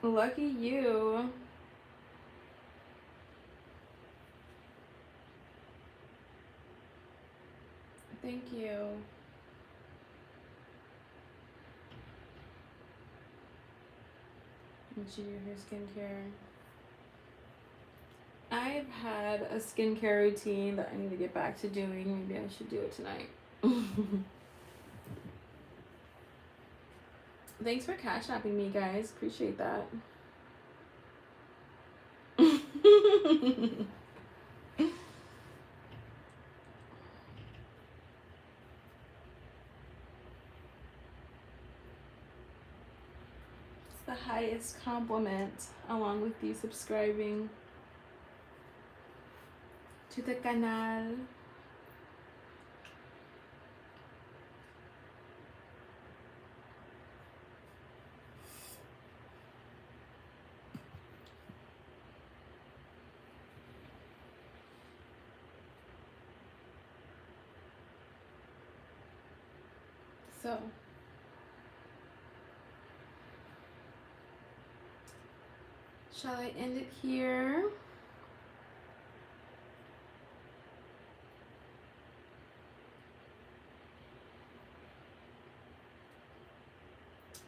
Lucky you. Thank you. Did you do her skincare? I've had a skincare routine that I need to get back to doing. Maybe I should do it tonight. Thanks for cash apping me, guys. Appreciate that. It's the highest compliment, along with you subscribing to the canal. So, shall I end it here?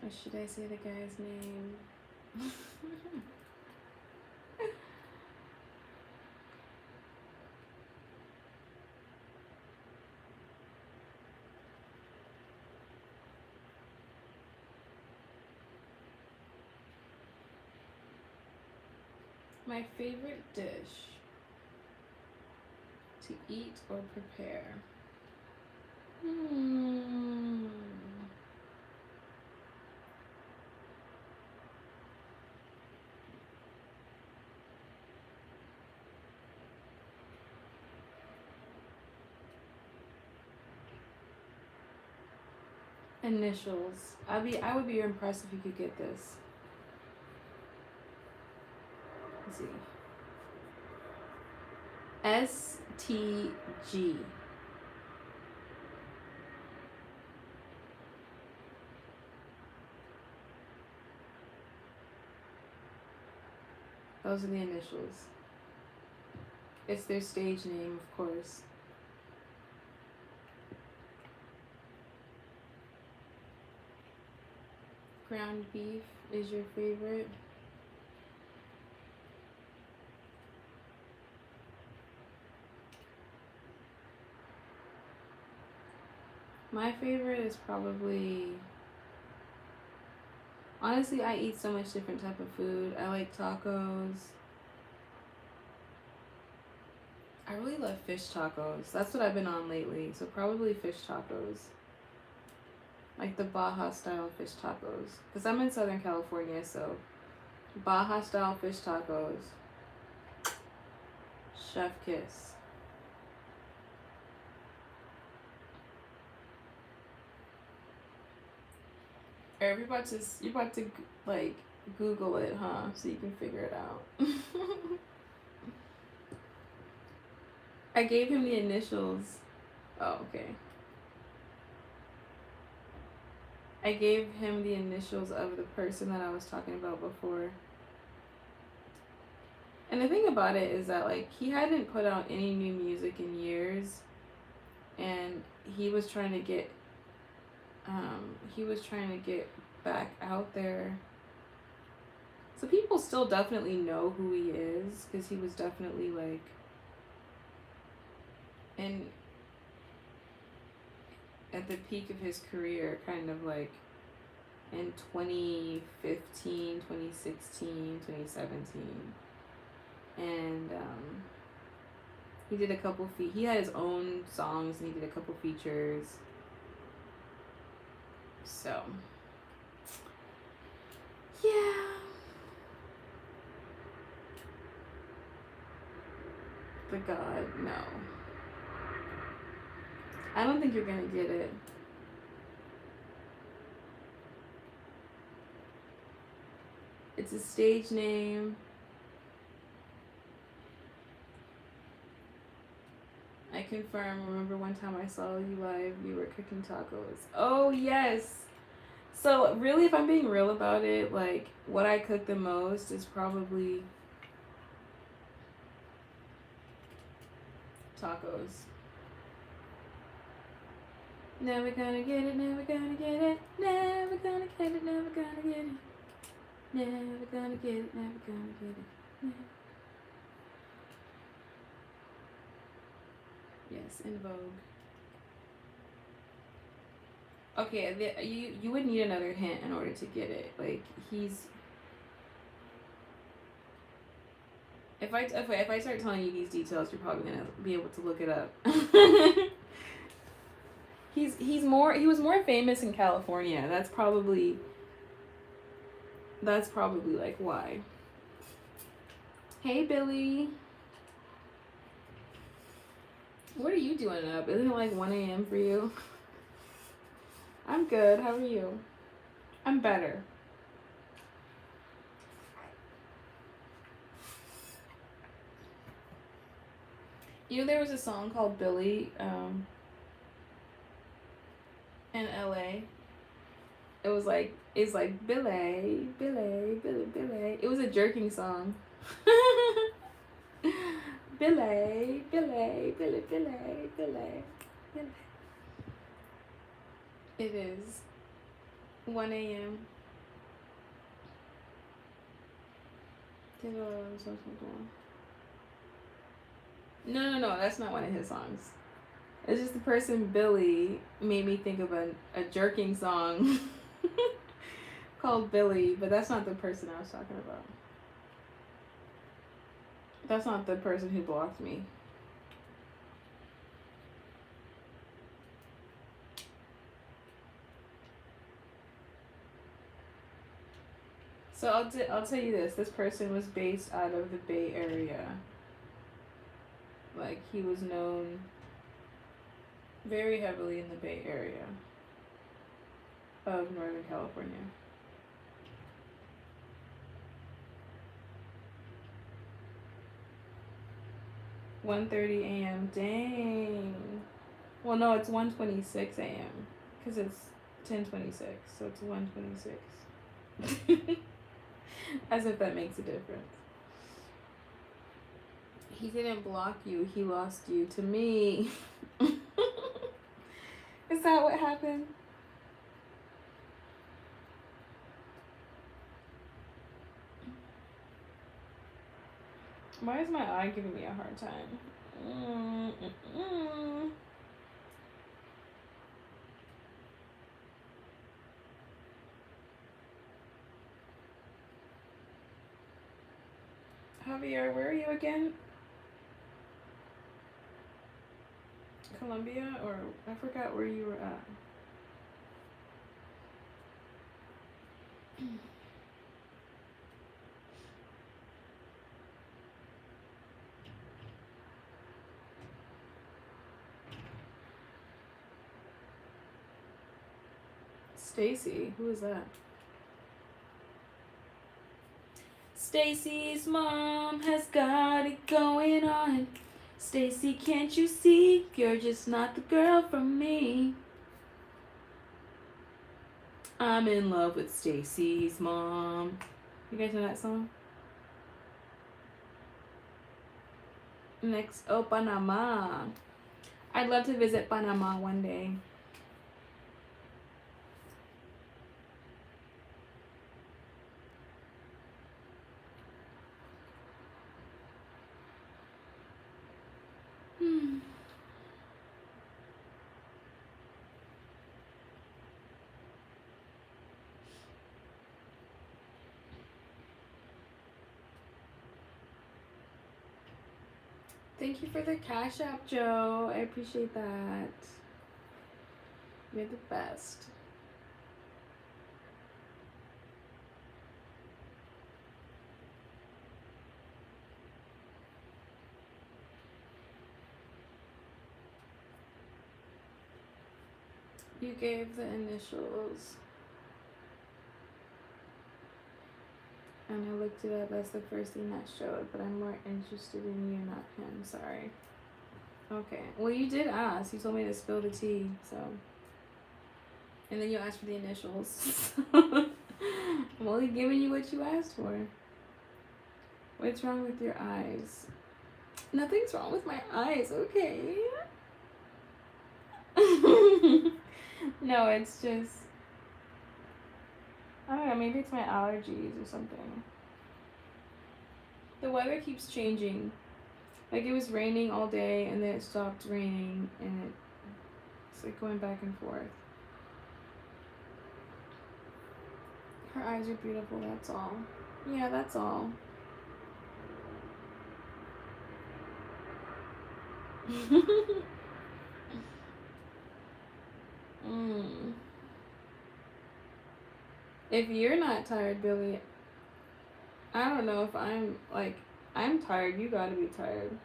Or should I say the guy's name? My favorite dish to eat or prepare. Initials. I would be impressed if you could get this. Let's see. STG. Those are the initials. It's their stage name, of course. Ground beef is your favorite. My favorite is probably, honestly, I eat so much different type of food. I like tacos. I really love fish tacos. That's what I've been on lately. So probably fish tacos. Like the Baja style fish tacos. Because I'm in Southern California, so Baja style fish tacos. Chef kiss. Or you're about to like Google it, huh? So you can figure it out. I gave him the initials. Oh, okay. I gave him the initials of the person that I was talking about before. And the thing about it is that like he hadn't put out any new music in years, and he was trying to get back out there. So people still definitely know who he is, because he was definitely like in at the peak of his career, kind of like in 2015, 2016, 2017. And he did a couple he had his own songs, and he did a couple features. So yeah. The God, no. I don't think you're gonna get it. It's a stage name. I confirm. Remember one time I saw you live, you were cooking tacos. Oh, yes. So, really, if I'm being real about it, like, what I cook the most is probably tacos. Never gonna get it, never gonna get it, never gonna get it, never gonna get it. Never gonna get it, never gonna get it. Never. Yes, in Vogue. Okay, you would need another hint in order to get it. Like he's. If I start telling you these details, you're probably gonna be able to look it up. He was more famous in California. That's probably like why. Hey Billy. What are you doing up? Isn't it like 1 a.m. for you? I'm good. How are you? I'm better. You know, there was a song called Billy in LA. It's like Billy, Billy, Billy, Billy. It was a jerking song. Billy, Billy, Billy, Billy, Billy, Billy. It is 1 a.m. No, that's not one of his songs. It's just the person Billy made me think of a jerking song called Billy, but that's not the person I was talking about. That's not the person who blocked me. So I'll tell you this. This person was based out of the Bay Area. Like, he was known very heavily in the Bay Area. of Northern California. 1:30 a.m. Dang. Well, no, it's 1:26 a.m. because it's 10:26, so it's 1:26. As if that makes a difference. He didn't block you. He lost you to me. Is that what happened? Why is my eye giving me a hard time? Javier, where are you again? Colombia, or I forgot where you were at. Stacy, who is that? Stacy's mom has got it going on. Stacy, can't you see? You're just not the girl from me. I'm in love with Stacy's mom. You guys know that song? Next, oh, Panama. I'd love to visit Panama one day. Thank you for the Cash App, Joe. I appreciate that. You're the best. You gave the initials. And I looked it up. That's the first thing that showed, but I'm more interested in you, not him. Sorry. Okay. Well, you did ask. You told me to spill the tea, so. And then you asked for the initials. I'm only giving you what you asked for. What's wrong with your eyes? Nothing's wrong with my eyes, okay? No, it's just, I don't know, maybe it's my allergies or something. The weather keeps changing. Like, it was raining all day and then it stopped raining and it's like going back and forth. Her eyes are beautiful, that's all. Yeah, that's all. If you're not tired, Billy, I don't know if I'm tired. You gotta be tired.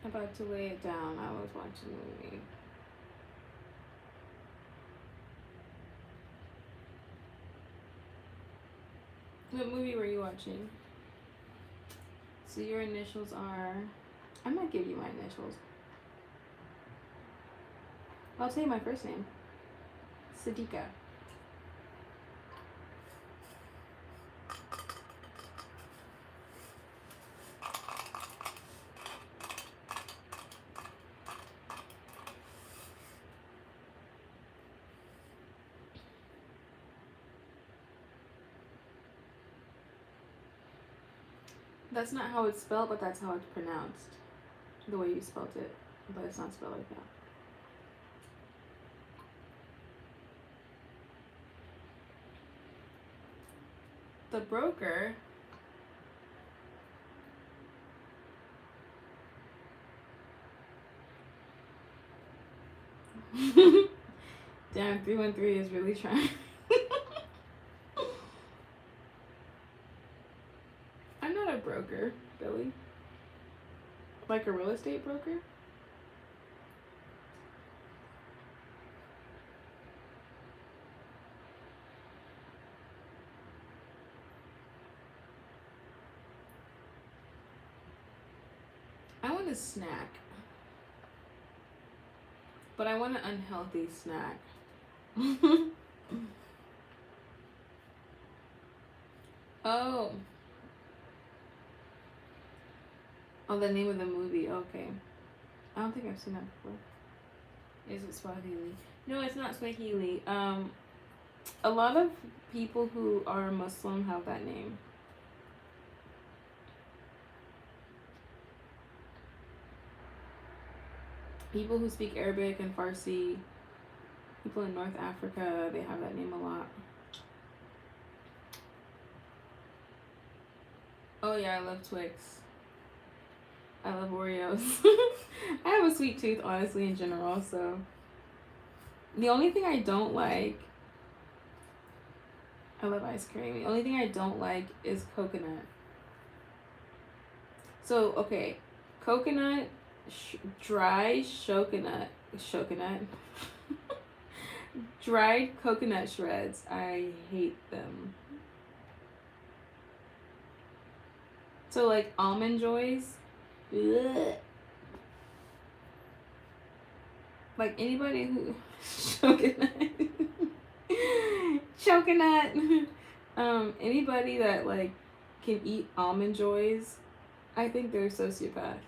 About to lay it down. I was watching a movie. What movie were you watching? So your initials are, I might give you my initials. I'll tell you my first name. Sadiqa. That's not how it's spelled, but that's how it's pronounced. The way you spelled it, but it's not spelled like that. The broker. Damn, 313 is really trying. I'm not a broker, Billy. Like a real estate broker? I want a snack. But I want an unhealthy snack. Oh. Oh, the name of the movie. Okay. I don't think I've seen that before. Is it Swahili? No, it's not Swahili. A lot of people who are Muslim have that name. People who speak Arabic and Farsi, people in North Africa, they have that name a lot. Oh yeah, I love Twix. I love Oreos. I have a sweet tooth, honestly, in general, so. The only thing I don't like, I love ice cream. The only thing I don't like is coconut. So, okay, coconut, dry coconut, dried coconut shreds. I hate them. So, like, Almond Joys. Ugh. Like, anybody who choconut anybody that like can eat Almond Joys, I think they're sociopaths.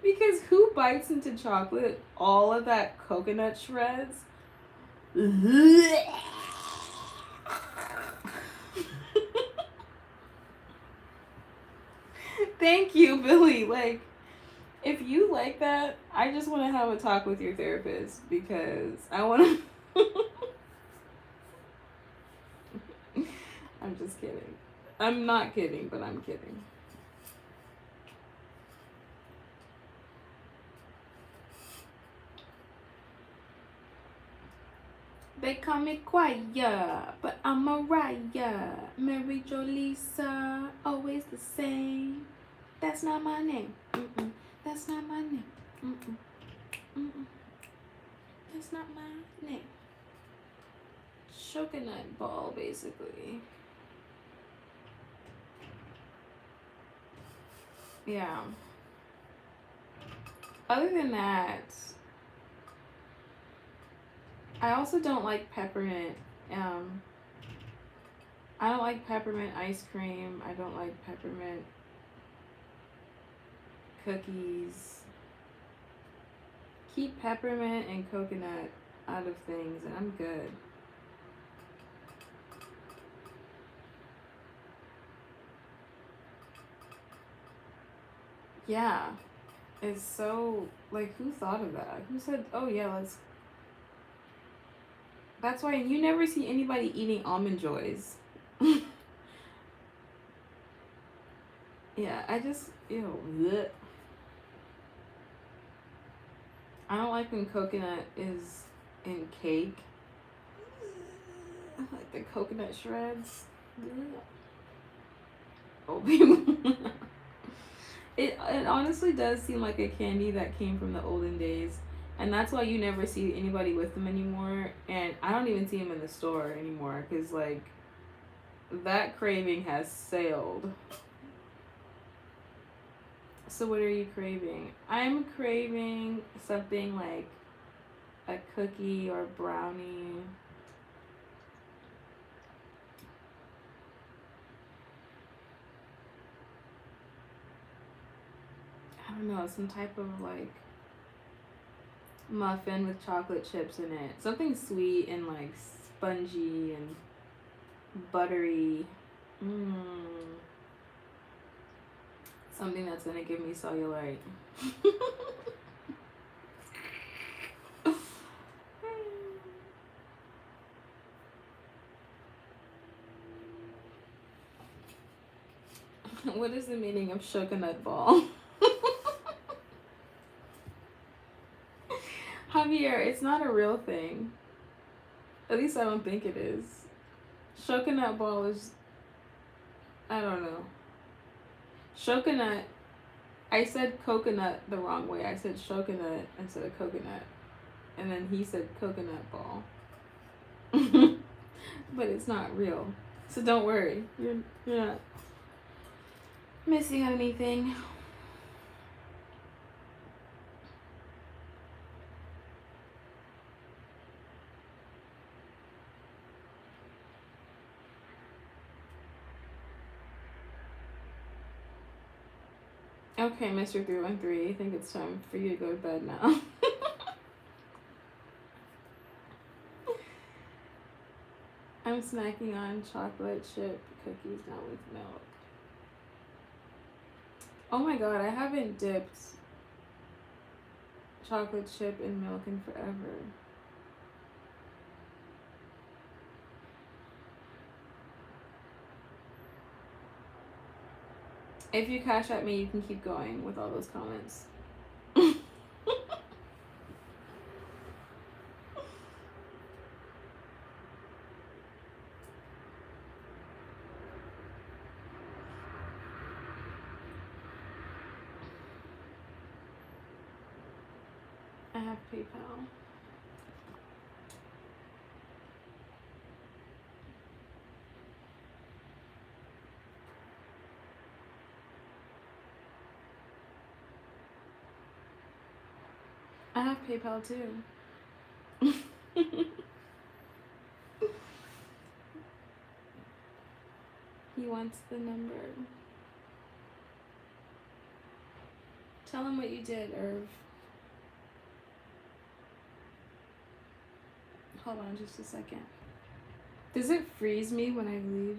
Because who bites into chocolate all of that coconut shreds? Thank you, Billy. Like, if you like that, I just want to have a talk with your therapist because I want to. I'm just kidding. I'm not kidding, but I'm kidding. They call me Quaya, but I'm Mariah. Mary Jo Lisa, always the same. That's not my name. Mm-mm. That's not my name. Mm-mm. Mm-mm. That's not my name. Coconut ball, basically. Yeah. Other than that, I also don't like peppermint. I don't like peppermint ice cream. I don't like peppermint cookies. Keep peppermint and coconut out of things and I'm good. Yeah. It's so, like, who thought of that? Who said, oh yeah, let's. That's why you never see anybody eating Almond Joys. Yeah, I just, ew. Blech. I don't like when coconut is in cake. I like the coconut shreds. Oh, people. It honestly does seem like a candy that came from the olden days. And that's why you never see anybody with them anymore. And I don't even see them in the store anymore. Because, like, that craving has sailed. So what are you craving? I'm craving something like a cookie or brownie. I don't know, some type of like muffin with chocolate chips in it. Something sweet and like spongy and buttery. Mm. Something that's gonna give me cellulite. What is the meaning of coconut ball? Javier, it's not a real thing. At least I don't think it is. Coconut ball is, I don't know. Coconut, I said coconut the wrong way. I said coconut instead of coconut. And then he said coconut ball. But it's not real. So don't worry. You're not missing anything. Okay, Mr. 313, I think it's time for you to go to bed now. I'm snacking on chocolate chip cookies now with milk. Oh my god, I haven't dipped chocolate chip in milk in forever. If you cash at me, you can keep going with all those comments. I have PayPal. I have PayPal too. He wants the number. Tell him what you did, Irv. Hold on just a second. Does it freeze me when I leave?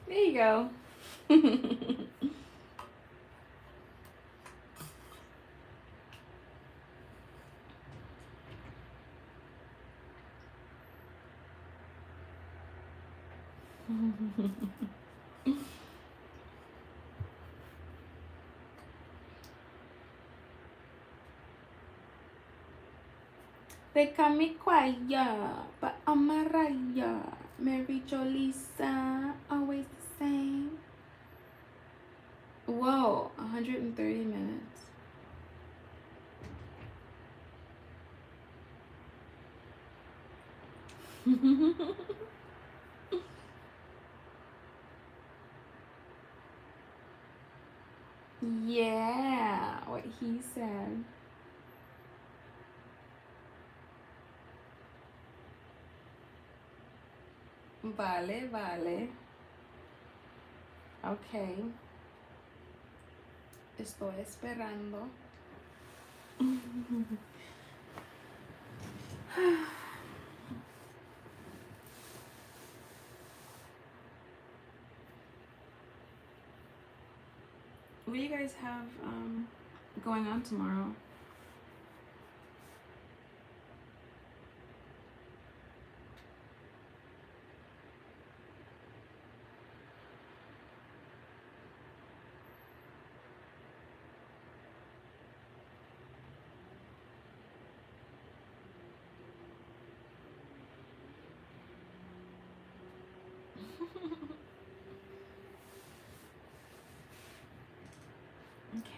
There you go. They call me Quaya, but I'm Mariah. Mary Jo Lisa, always the same. Whoa, 130 minutes. Yeah, what he said. Vale, vale. Okay. Estoy esperando. What do you guys have going on tomorrow?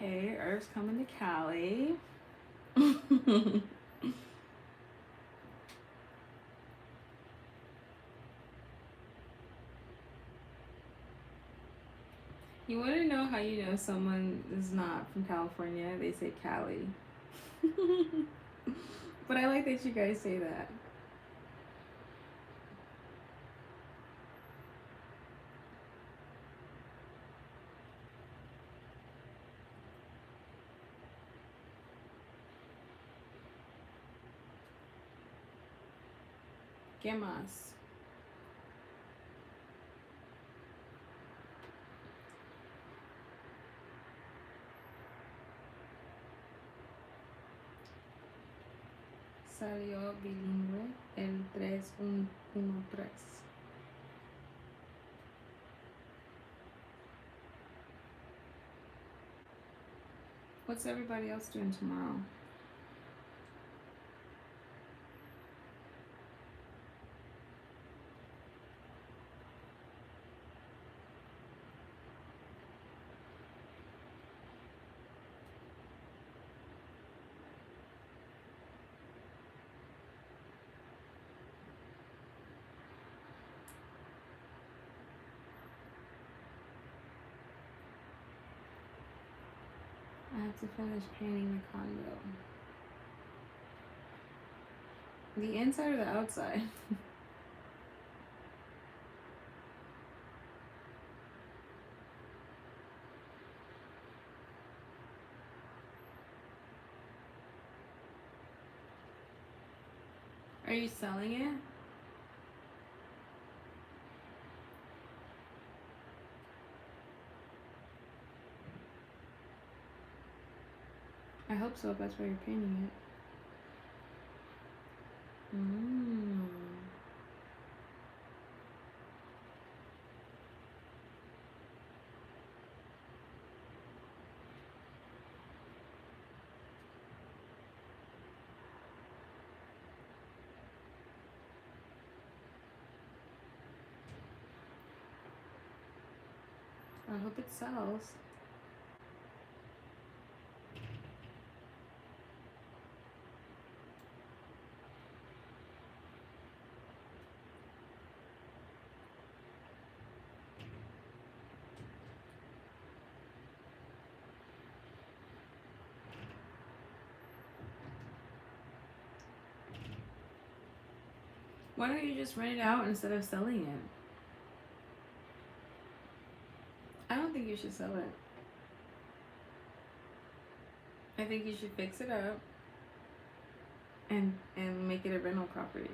okay, Irv's coming to Cali. You want to know how you know someone is not from California? They say Cali. But I like that you guys say that. ¿Qué más? Salió bilingüe el 3113. What's everybody else doing tomorrow? I have to finish painting the condo. The inside or the outside? Are you selling it? I hope so, if that's why you're painting it. I hope it sells. Why don't you just rent it out instead of selling it? I don't think you should sell it. I think you should fix it up and make it a rental property.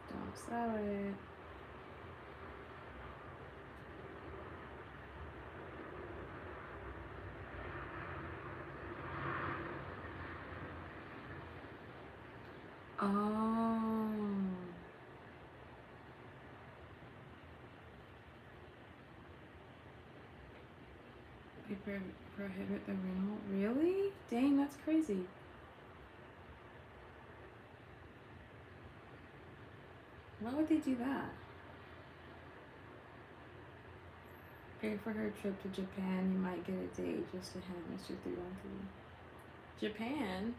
Don't sell it. Oh. They prohibit the rental? Really? Dang, that's crazy. Why would they do that? Pay for her trip to Japan. You might get a date just to him, Mr. 313. Japan?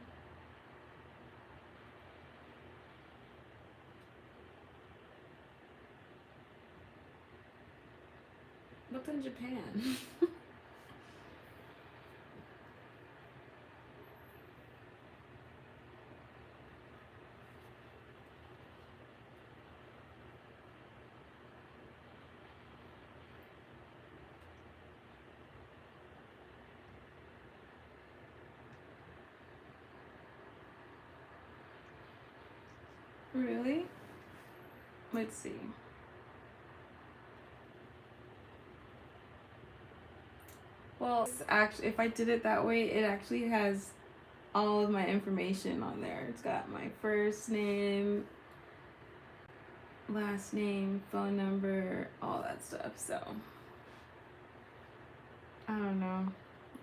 What's in Japan? Really? Let's see. Well, actually, if I did it that way, it actually has all of my information on there. It's got my first name, last name, phone number, all that stuff. So, I don't know.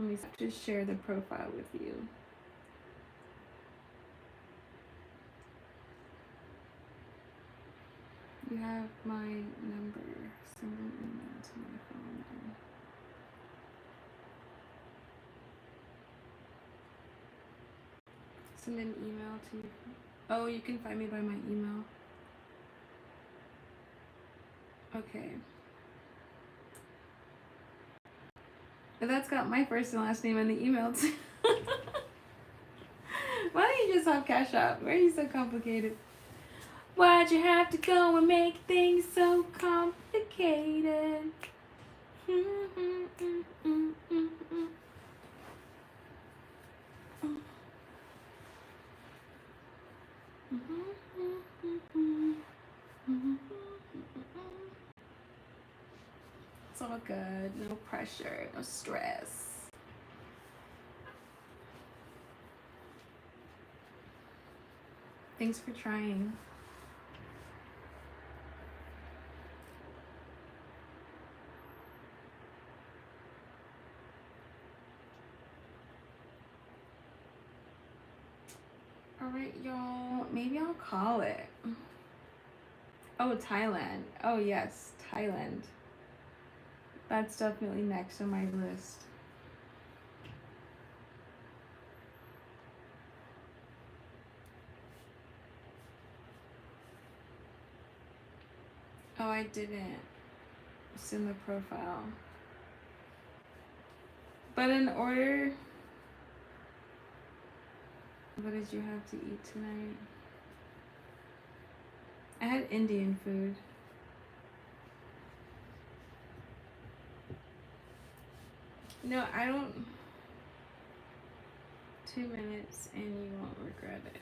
Let me just share the profile with you. You have my number. Send an email to my phone. Send an email to you. Oh, you can find me by my email. Okay. And that's got my first and last name in the email too. Why don't you just have Cash App? Why are you so complicated? Why'd you have to go and make things so complicated? It's all good. No pressure. No stress. Thanks for trying. Alright, y'all. Maybe I'll call it. Oh, Thailand. Oh, yes. Thailand. That's definitely next on my list. Oh, I didn't. It's in the profile. But in order... What did you have to eat tonight? I had Indian food. No, I don't... 2 minutes and you won't regret it.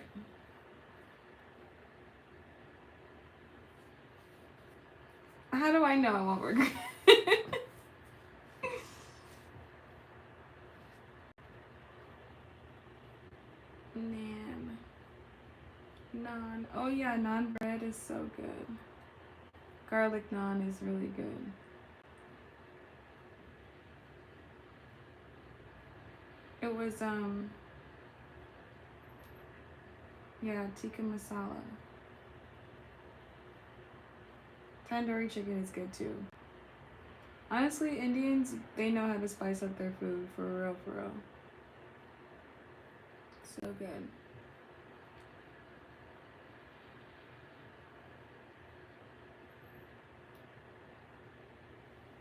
How do I know I won't regret it? Naan. Oh yeah, naan bread is so good. Garlic naan is really good. It was yeah, tikka masala. Tandoori chicken is good too. Honestly, Indians, they know how to spice up their food, for real, for real. So good.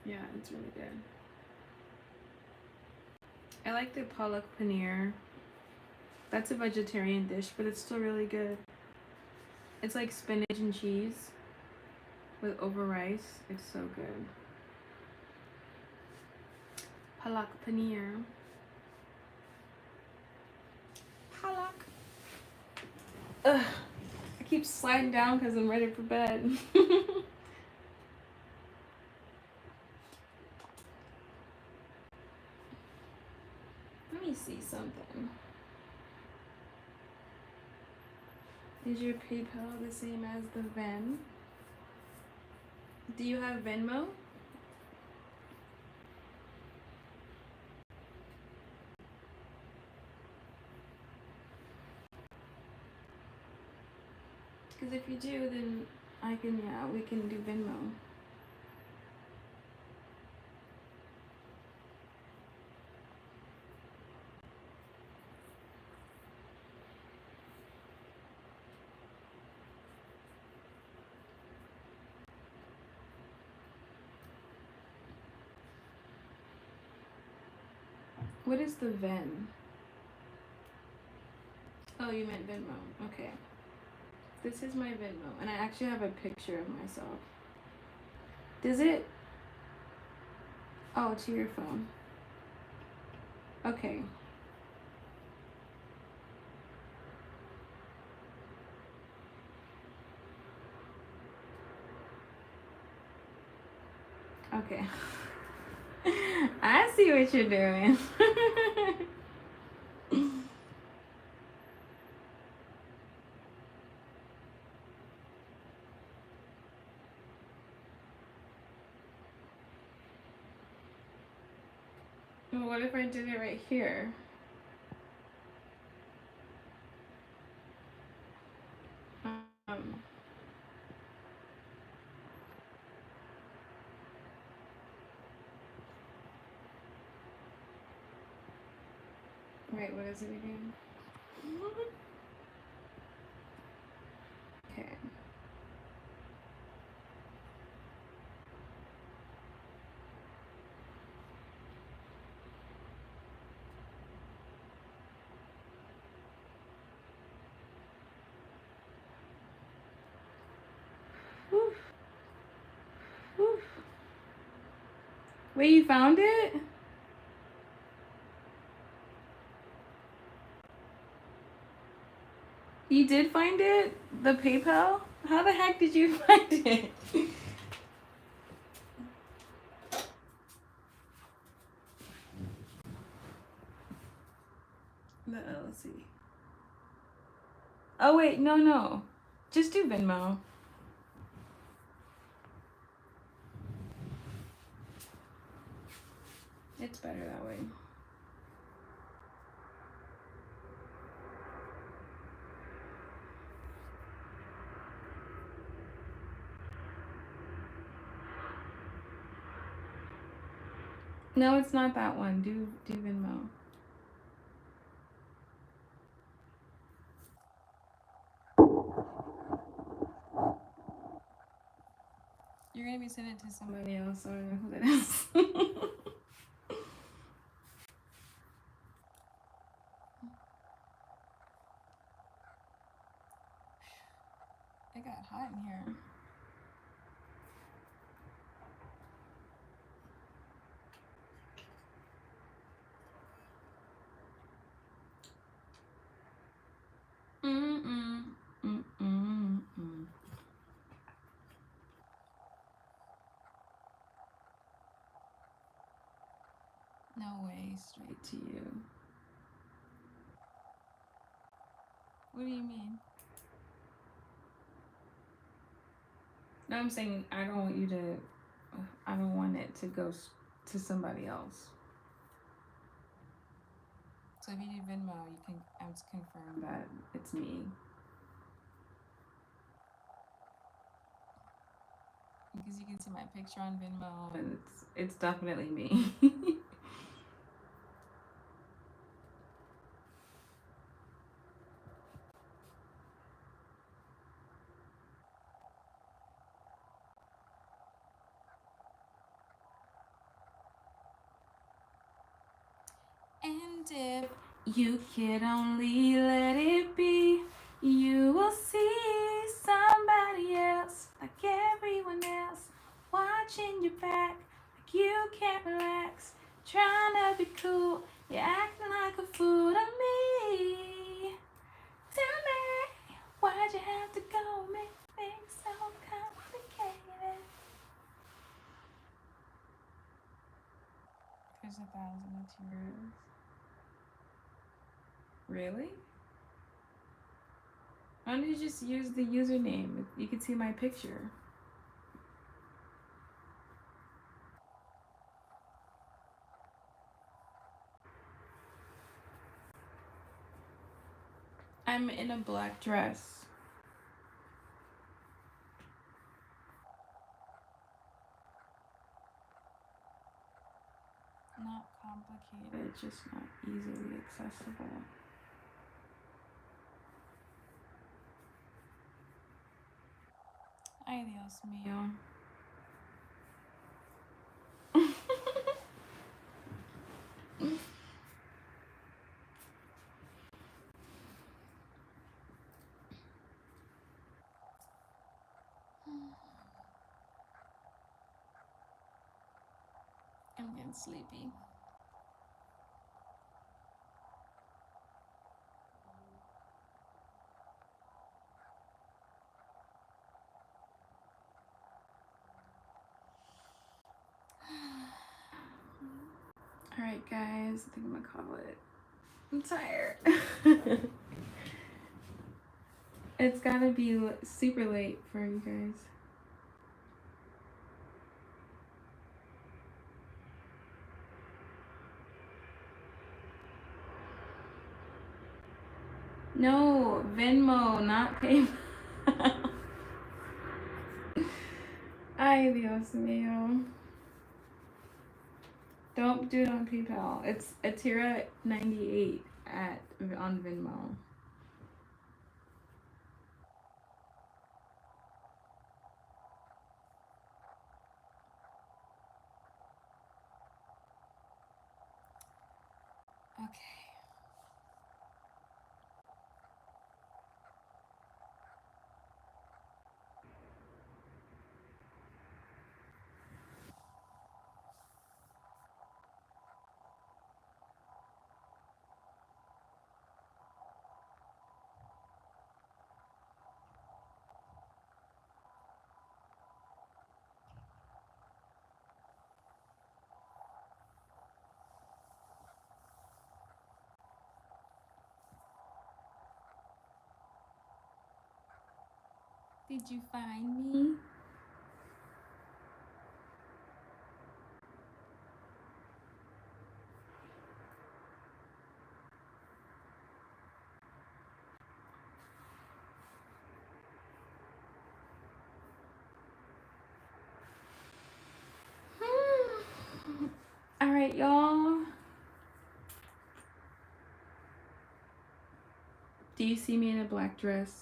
Yeah, it's really good. I like the palak paneer. That's a vegetarian dish, but it's still really good. It's like spinach and cheese with over rice. It's so good. Palak paneer. Palak. Ugh. I keep sliding down because I'm ready for bed. Let me see something. Is your PayPal the same as the Ven? Do you have Venmo? Because if you do, then I can, yeah, we can do Venmo. What is the Ven? Oh, you meant Venmo. Okay. This is my Venmo, and I actually have a picture of myself. Does it? Oh, to your phone. Okay. Okay. I see what you're doing. Well, what if I did it right here? Um, Wait, what is it again? Okay. Whew. Whew. Wait, you found it? You did find it? The PayPal? How the heck did you find it? Let's see. Oh wait, no. Just do Venmo. It's better that way. No, it's not that one. Do Venmo. You're gonna be sending it to somebody else. So I don't know who that is. It got hot in here. No way, straight to you. What do you mean? No, I'm saying I don't want you to. I don't want it to go to somebody else. So if you do Venmo, you can confirm that it's me. Because you can see my picture on Venmo, and it's definitely me. And if you could only let it be, you will see somebody else, like everyone else, watching your back, like you can't relax, trying to be cool, you're acting like a fool to me. Tell me, why'd you have to go make things so complicated? There's 1,000 materials. Really? Why don't you just use the username? You can see my picture. I'm in a black dress. Not complicated, just not easily accessible. Ay, Dios mío. I'm getting sleepy. Alright guys, I think I'm gonna call it. I'm tired. It's gotta be super late for you guys. No, Venmo, not PayPal. Ay, Dios mío. Don't do it on PayPal. It's Atira98 at on Venmo? Okay. Did you find me? All right, y'all. Do you see me in a black dress?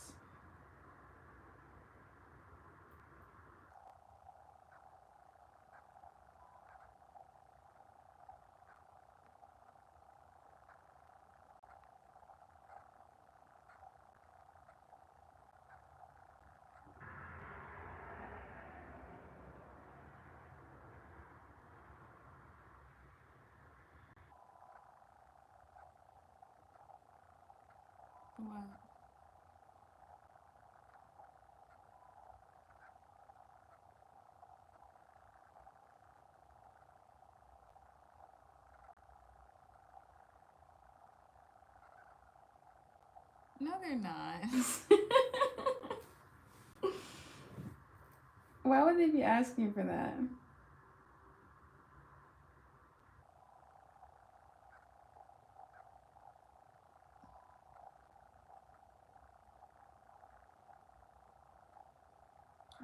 What? No, they're not. Why would they be asking for that?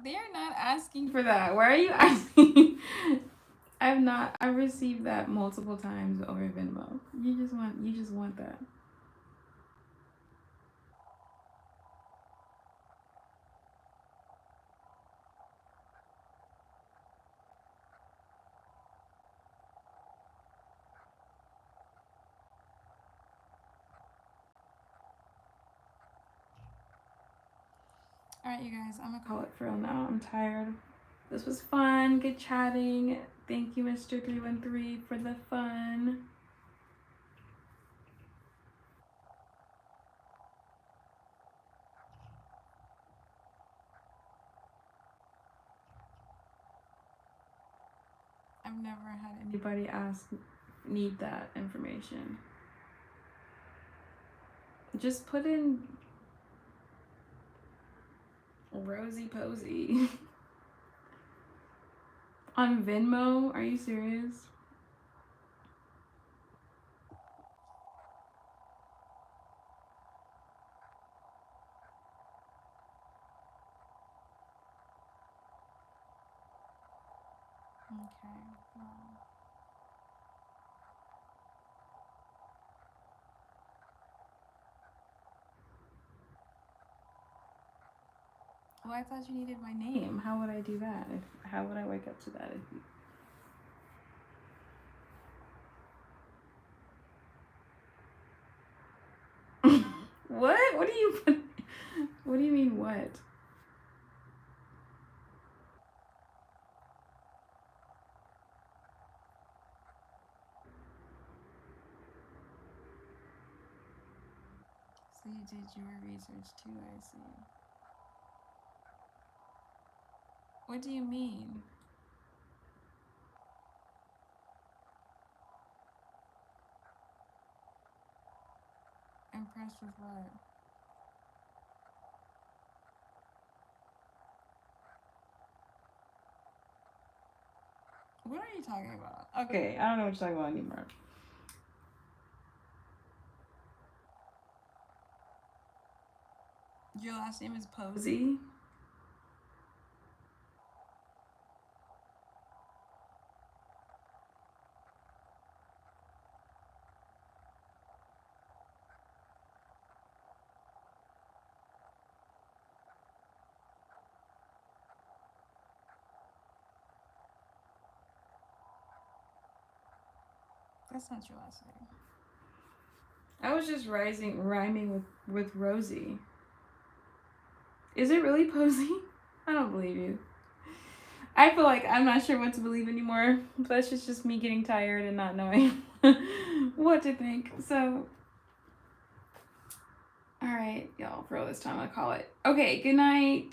They are not asking for that. Why are you asking? I've not. I've received that multiple times over Venmo. You just want. You just want that. All right, you guys. I'm gonna call it for real now. I'm tired. This was fun. Good chatting. Thank you, Mr. 313, for the fun. I've never had anybody need that information. Just put in Rosie Posey. On Venmo? Are you serious? Okay. Well, I thought you needed my name. How would I do that? How would I wake up to that? What? What do you? What do you mean? What? So you did your research too. I see. What do you mean? Impressed with what? What are you talking about? Okay, I don't know what you're talking about anymore. Your last name is Posey? That's not your last name. I was just rhyming with Rosie. Is it really Posey? I don't believe you. I feel like I'm not sure what to believe anymore. That's just me getting tired and not knowing what to think. So, all right, y'all, for all this time, I'll call it. Okay, good night.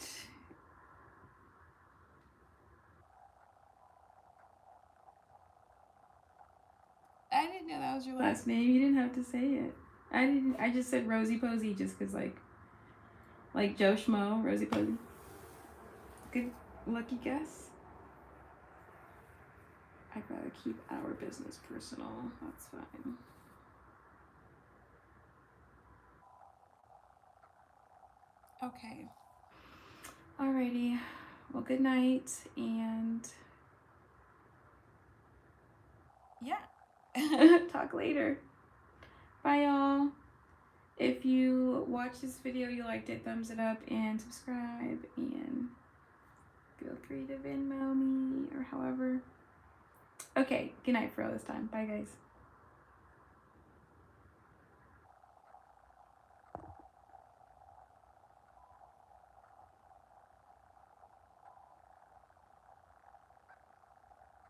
I didn't know that was your Last name. You didn't have to say it. I didn't. I just said Rosie Posey just because, like Joe Schmo, Rosie Posey. Good lucky guess. I'd rather keep our business personal. That's fine. Okay. Alrighty. Well, good night, and yeah. talk later. Bye, y'all. If you watch this video, you liked it, thumbs it up and subscribe, and feel free to Venmo me or however. Okay, good night for all this time. Bye, guys.